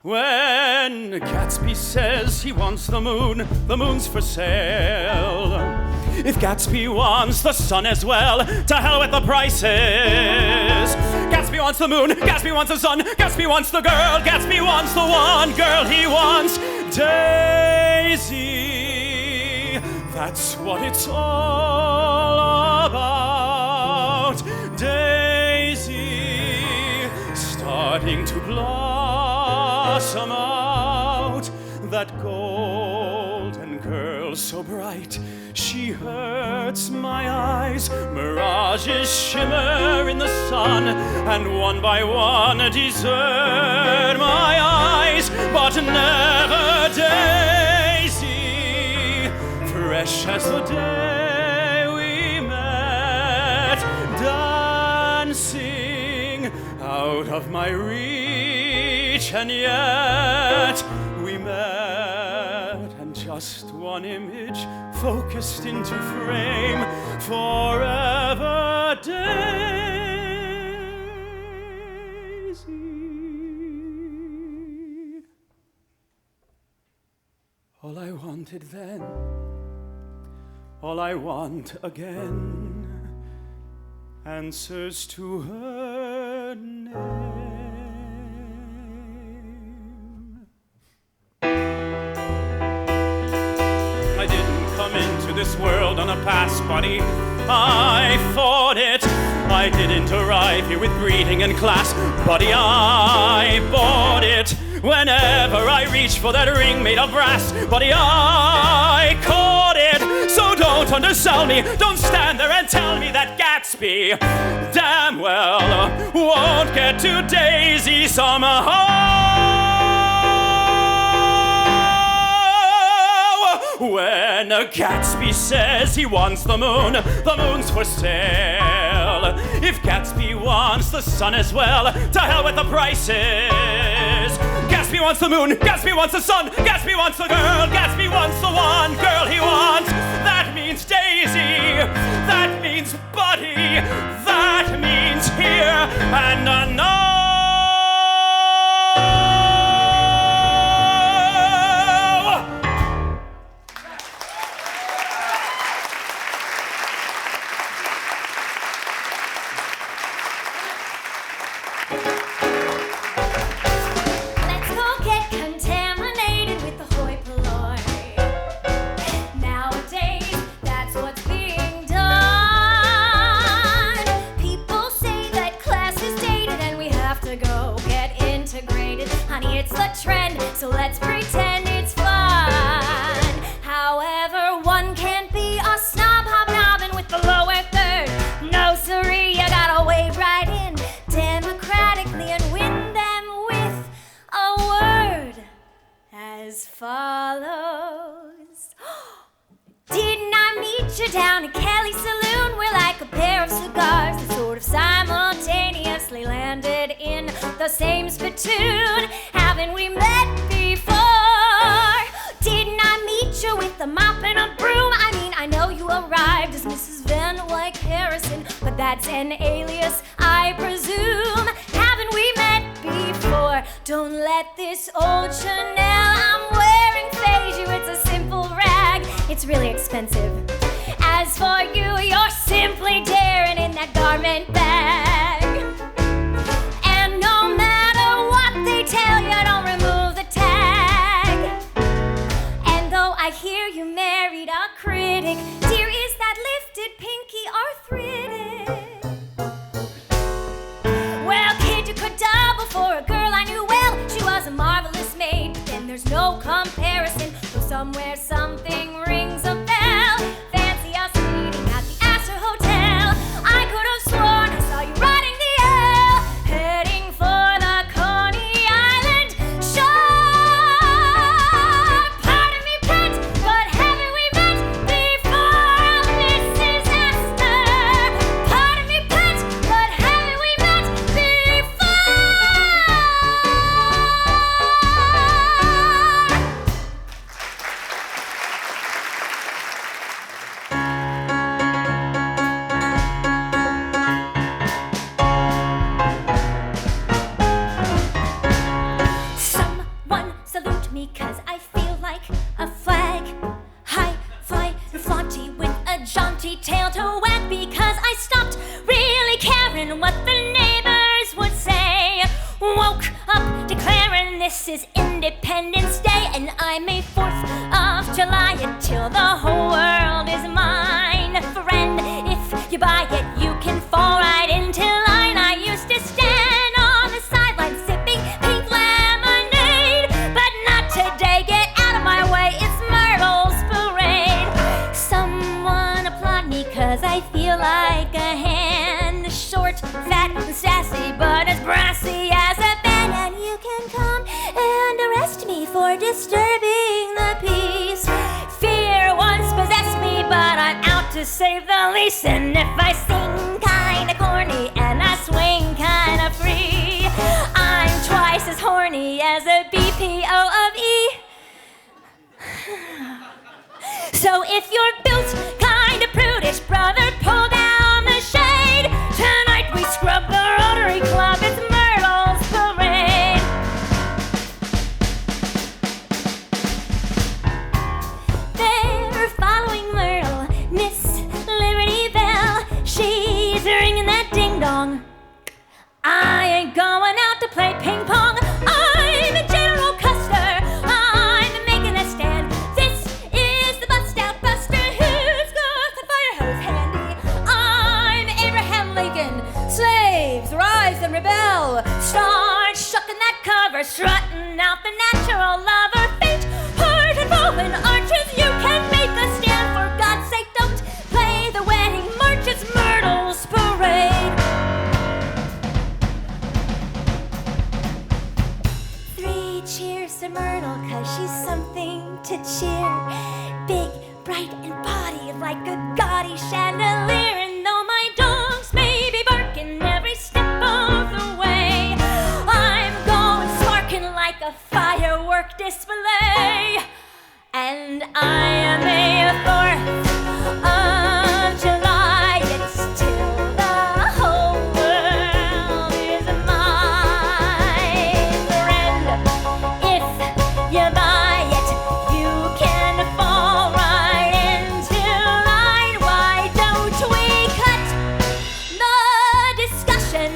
When Gatsby says he wants the moon's for sale. If Gatsby wants the sun as well, to hell with the prices. Gatsby wants the moon, Gatsby wants the sun, Gatsby wants the girl, Gatsby wants the one girl he wants, Daisy. That's what it's all about. Daisy, starting to blossom out. That golden girl so bright, she hurts my eyes. Mirages shimmer in the sun, and one by one desert my eyes. But never Daisy, fresh as the day we met, dancing out of my reach, and yet we met, and just one image focused into frame, forever Daisy. All I wanted then, all I want again, answers to her name. I didn't come into this world on a pass, buddy. I fought it. I didn't arrive here with breeding and class, buddy. I bought it. Whenever I reach for that ring made of brass, buddy, I caught it. So don't undersell me. Don't stand there and tell me that Gatsby damn well won't get to Daisy somehow. When a Gatsby says he wants the moon's for sale. If Gatsby wants the sun as well, to hell with the prices. Gatsby wants the moon, Gatsby wants the sun, Gatsby wants the girl, Gatsby wants the one girl he wants. That means Daisy, that means Buddy, that means here and now. So let's pretend it's fun. However, one can't be a snob hobnobbing with the lower third. No siree, you gotta wade right in democratically and win them with a word as follows. Didn't I meet you down at Kelly's Saloon? We're like a pair of cigars that sort of simultaneously landed in the same spittoon. Haven't we met before? Didn't I meet you with a mop and a broom? I mean, I know you arrived as Mrs. Van Wyck Harrison, but that's an alias, I presume. Haven't we met before? Don't let this old Chanel I'm wearing phase you. It's a simple rag. It's really expensive. As for you, you're simply daring in that garment bag. And no matter what they tell you, don't remove the tag. And though I hear you married a critic, dear, is that lifted pinky arthritic? Well, kid, you could double for a girl I knew well. She was a marvelous maid, but then there's no comparison. Though somewhere something rings a bell. Fancy us meeting at the Astor Hotel. I could have sworn I saw you riding the L, heading for the Coney Island shore. Pardon me, pet, but haven't we met before, Mrs. Astor? Pardon me, pet, but haven't we met before? Someone salute me, 'cause I feel like a flag. High, fly, and flaunty with a jaunty tail to wag, because I stopped really caring what the neighbors would say. Woke up declaring this is Independence Day, and I'm a 4th of July until the whole world is mine. Friend, if you buy it, you can fall right into line. I used to stand on the sideline sipping pink lemonade, but not today. Get out of my way, it's Myrtle's parade. Someone applaud me, 'cause I feel like a hand. Short, fat, and sassy, but as brassy as a band. And you can come and arrest me for disturbing the peace. Fear once possessed me, but I'm out to save the lease. And if I sing kinda corny and I swing kinda free, I'm twice as horny as a BPO of E. So if you're built kinda prudish, brother, pull down the shade. Tonight we scrub the Rotary Club, it's Myrtle's parade. in that cover, strutting out the natural lover. Feet, hard and rolling arches, you can make a stand. For God's sake, don't play the wedding march. It's Myrtle's parade. 3 cheers to Myrtle, 'cause she's something to cheer. Big, bright, and body like a gaudy chandelier. And though my dogs may be barking every step of the way, I'm going sparking like a firework display. And I am a 4th of July. It's till the whole world is my friend. If you buy it, you can fall right into line. Why don't we cut the discussion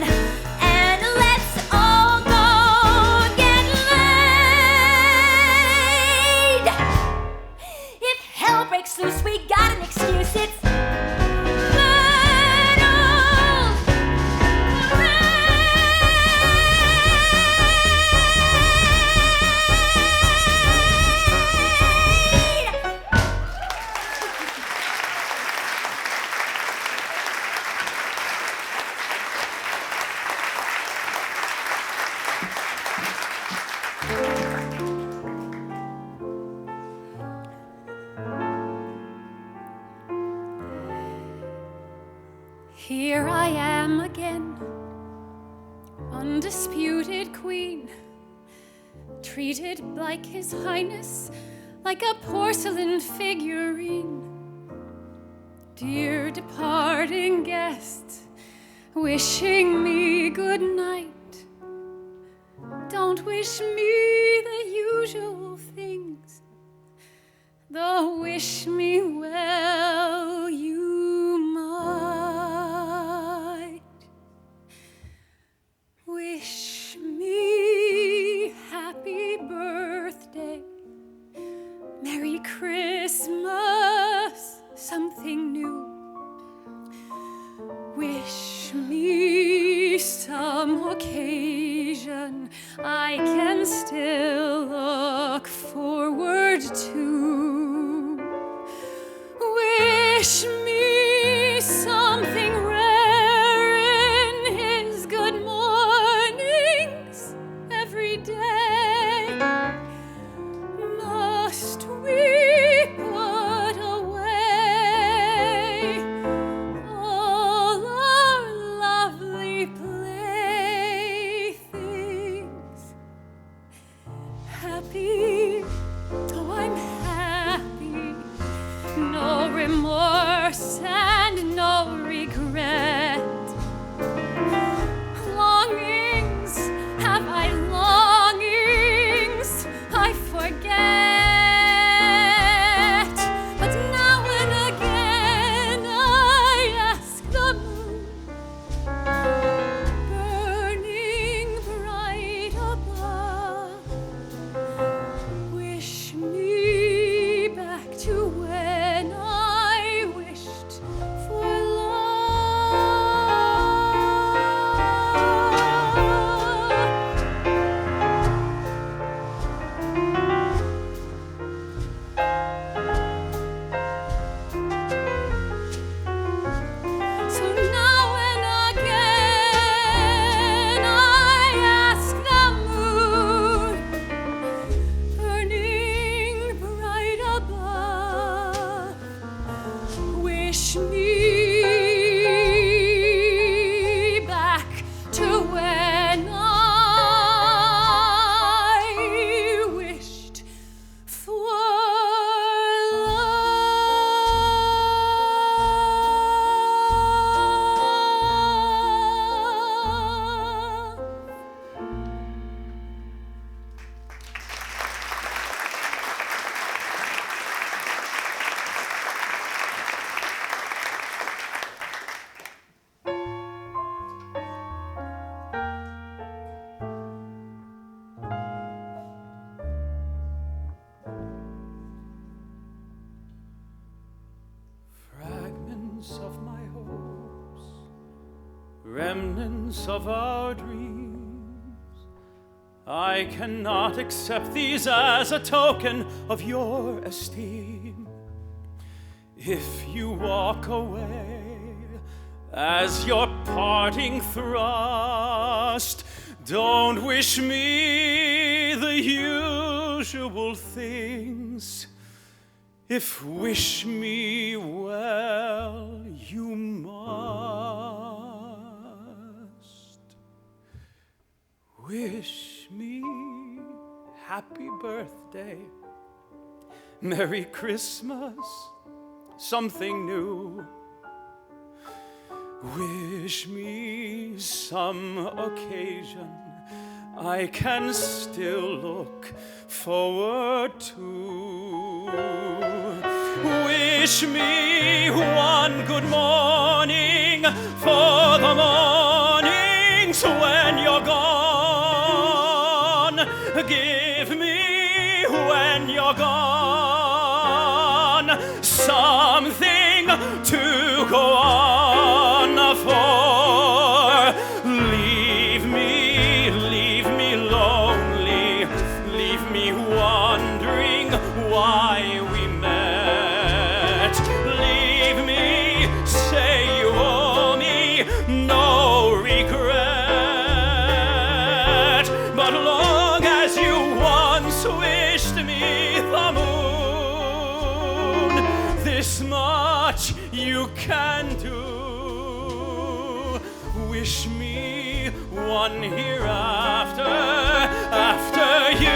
and let's all go get laid? If hell breaks loose, we got an excuse. It's Myrtle's Here I am again, undisputed queen, treated like His Highness, like a porcelain figurine. Dear departing guests, wishing me good night. Don't wish me the usual things, though wish me well you might. Wish me happy birthday, Merry Christmas, something new. Wish me some occasion I can still look forward to. Wish me something rare in His good mornings every day. Must we put away all our lovely playthings? Happy, oh I'm happy, no remorse and no regret. Longings, have I longings? I forget. But now and again I ask the moon, burning bright above, wish me back to when I wished for love. So now and again I ask the moon, burning bright above, wish me back to when I wished for love. Fragments of my hopes, remnants of our dreams, I cannot accept these as a token of your esteem. If you walk away as your parting thrust, don't wish me the usual things. If wish me well, you must. Wish me happy birthday, Merry Christmas, something new. Wish me some occasion I can still look forward to. Wish me one good morning for the mornings when you're gone. Give me when you're gone something to go on for. Leave me lonely, leave me wondering why we met. Leave me, say you owe me no regret. But long as you once wished me the moon, this much you can do. Wish me one hereafter after you.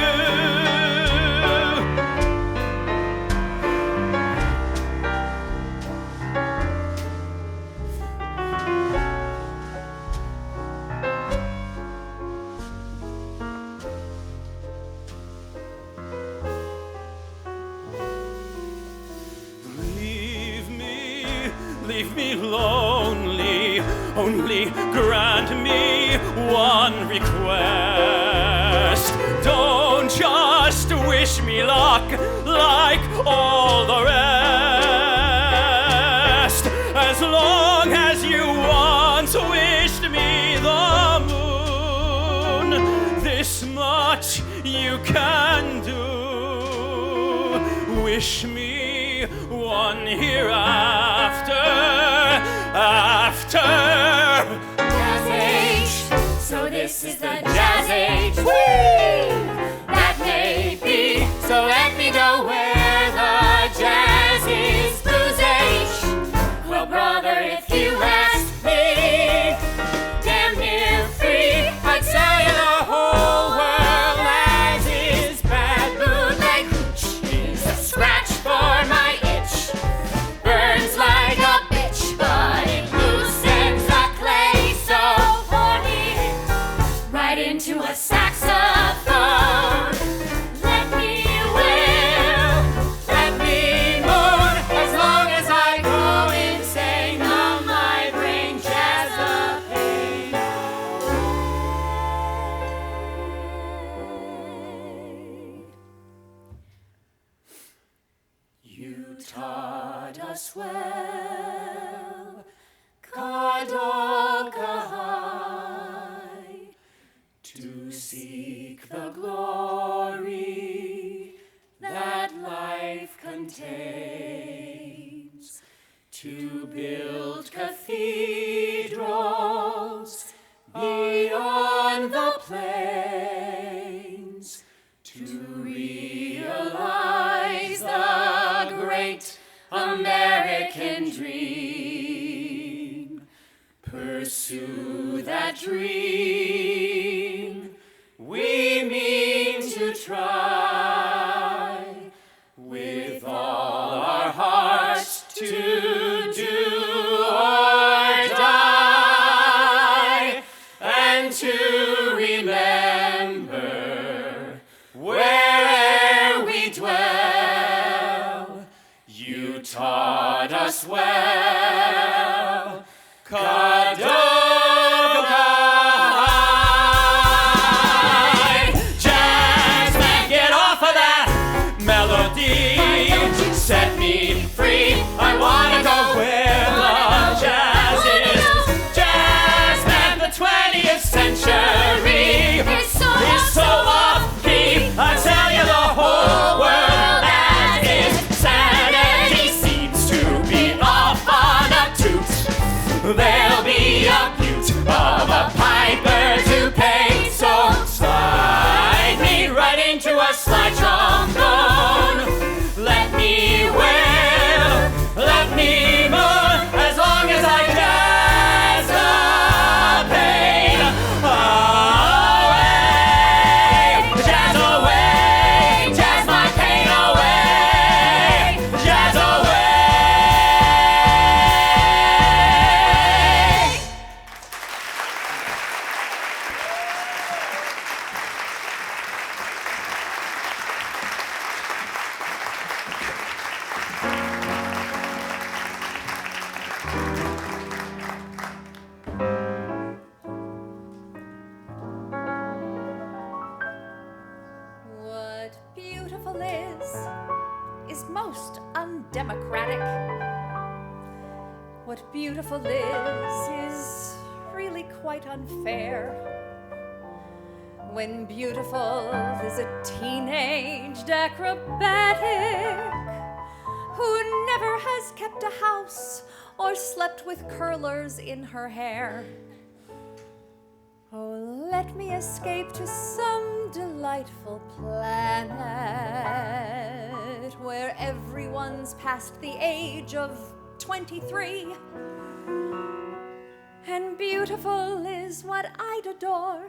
Leave me lonely, only grant me one request. Don't just wish me luck like all the rest. As long as you once wished me the moon, this much you can do. Wish me one hereafter, after. Jazz age, so this is the jazz age. Whee! That may be, so let me go where the jazz is. Blues age, well brother, if you ask me, damn near free, I'd sell you the whole world as is. Bad bootleg hooch is a scratch for my itch. Burns like a bitch, but it loosens the clay so horny. Right into a saxophone. Let me wail, let me moan, as long as I go insane. Numb my brain, jazz the pain. You taught us well, Kadokahai, to seek the glory that life contains, to build cathedrals beyond the plains, to realize the great American dream. Pursue that dream. We mean to try with all our hearts to do or die, and to remember where'er we dwell. You taught us well, Kadokahai. Jazzman, get off of that melody. Set me free. I wanna go where the jazz is. Jazzman, the 20th century is so most undemocratic. What beautiful is really quite unfair. When beautiful is a teenaged acrobatic who never has kept a house or slept with curlers in her hair. Oh, let me escape to some delightful planet where everyone's past the age of 23. And beautiful is what I'd adore,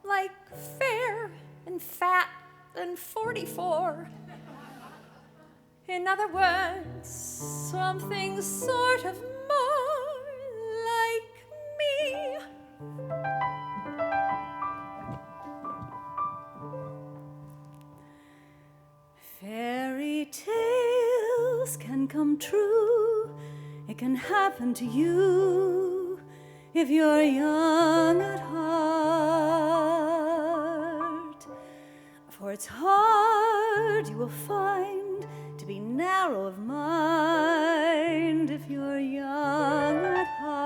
like fair and fat and 44. In other words, something sort of more like me. Fairy tales can come true. It can happen to you if you're young at heart. For it's hard, you will find, to be narrow of mind if you're young at heart.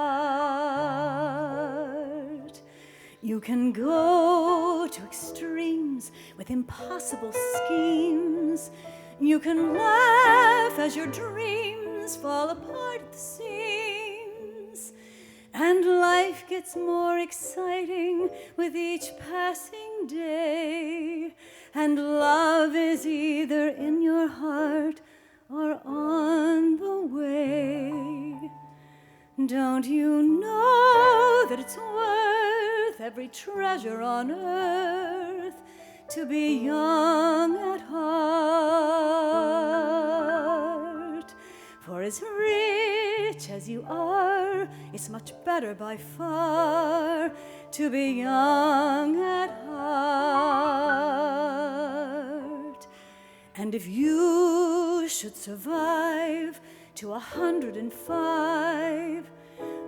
You can go to extremes with impossible schemes. You can laugh as your dreams fall apart at the seams. And life gets more exciting with each passing day. And love is either in your heart or on the way. Don't you know that it's worth every treasure on earth to be young at heart? For as rich as you are, it's much better by far to be young at heart. And if you should survive to 105,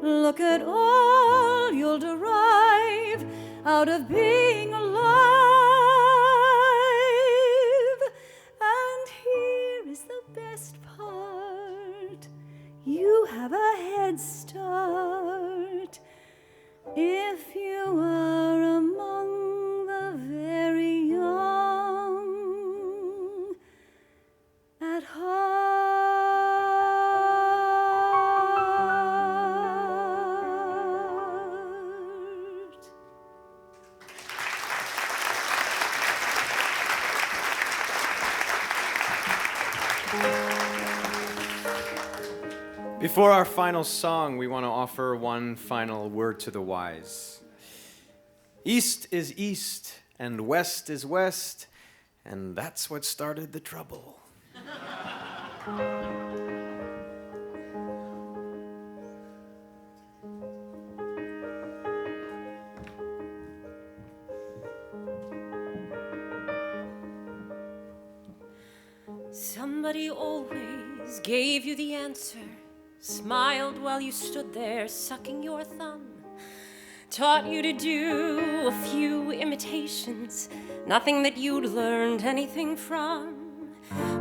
look at all you'll derive out of being alive. And here is the best part. You have a head start if you are among the very young at heart. Before our final song, we want to offer one final word to the wise. East is east, and west is west, and that's what started the trouble. Somebody always gave you the answer, smiled while you stood there sucking your thumb, taught you to do a few imitations, nothing that you'd learned anything from.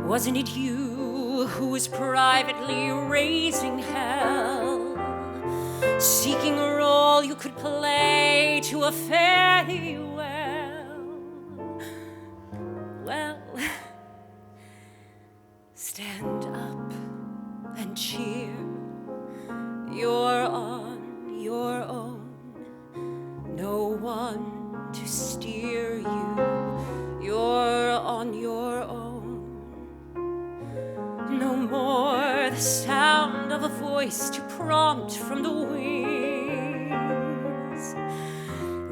Wasn't it you who was privately raising hell, seeking a role you could play to a fare thee well? Well, stand up and cheer. You're on your own, no one to steer you. You're on your own. No more the sound of a voice to prompt from the wings.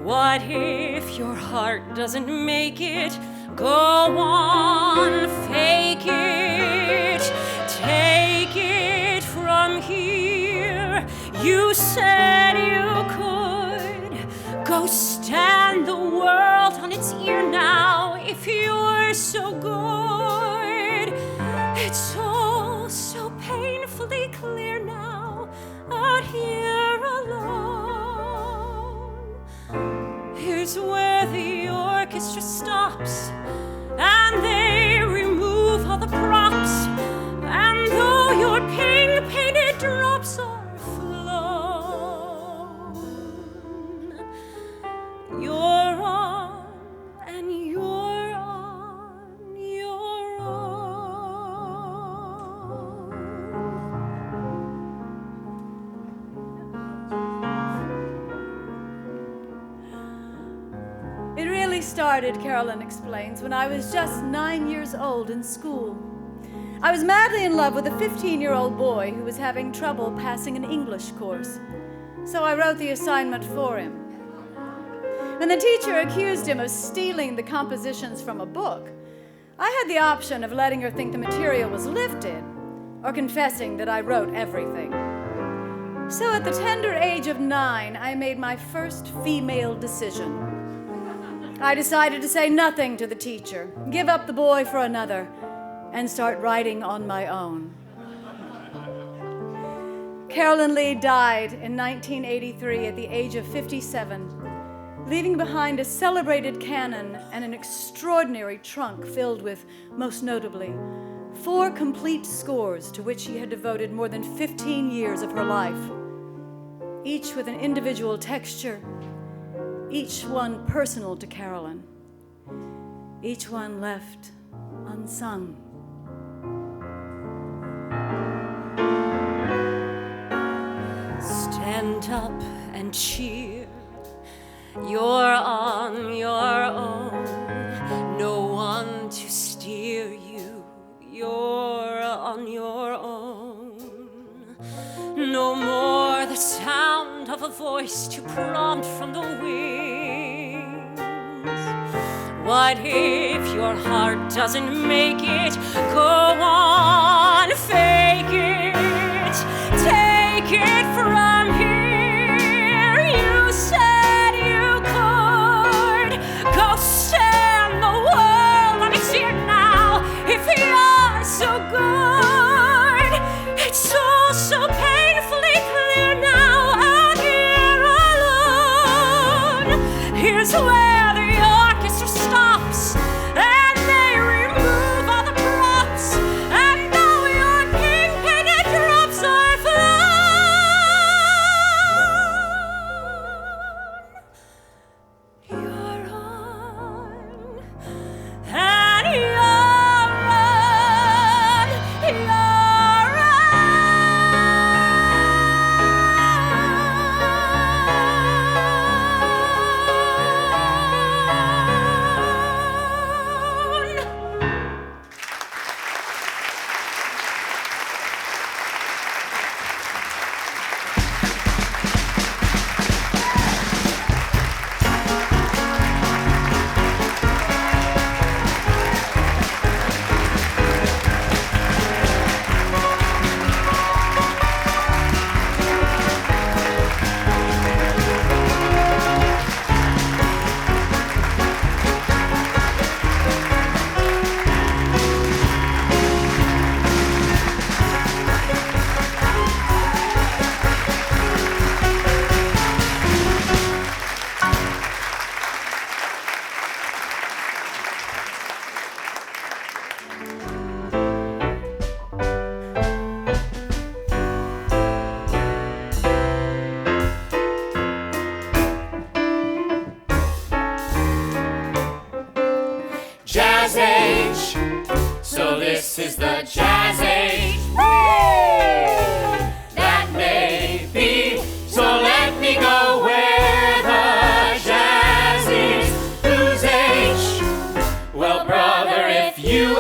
What if your heart doesn't make it? Go on, fake it, take it from here. You said you could. Go stand the world on its ear now if you're so good. It's all so painfully clear now out here alone. Here's where the orchestra stops and they remove all the props. started, Carolyn explains, when I was just 9 years old in school. I was madly in love with a 15-year-old boy who was having trouble passing an English course. So I wrote the assignment for him. When the teacher accused him of stealing the compositions from a book, I had the option of letting her think the material was lifted or confessing that I wrote everything. So at the tender age of 9, I made my first female decision. I decided to say nothing to the teacher, give up the boy for another, and start writing on my own. Carolyn Leigh died in 1983 at the age of 57, leaving behind a celebrated canon and an extraordinary trunk filled with, most notably, 4 complete scores to which she had devoted more than 15 years of her life, each with an individual texture, each one personal to Carolyn, each one left unsung. Stand up and cheer. You're on your own. No one to steer you. You're on your own. No more the sound of a voice to prompt from the wings. What if your heart doesn't make it? Go on, fake it. Take it from here. You said you could. Go stand the world on its ear now. If you're so good, it's all so painfully clear now. Out here alone. Here's where the orchestra stops, and they remove all the props, and now your pink-painted drops are flown. You're on, and you're on, you're Jazz Age. So this is the Jazz Age. That may be. So let me go where the jazz is. Whose age? Well, brother, if you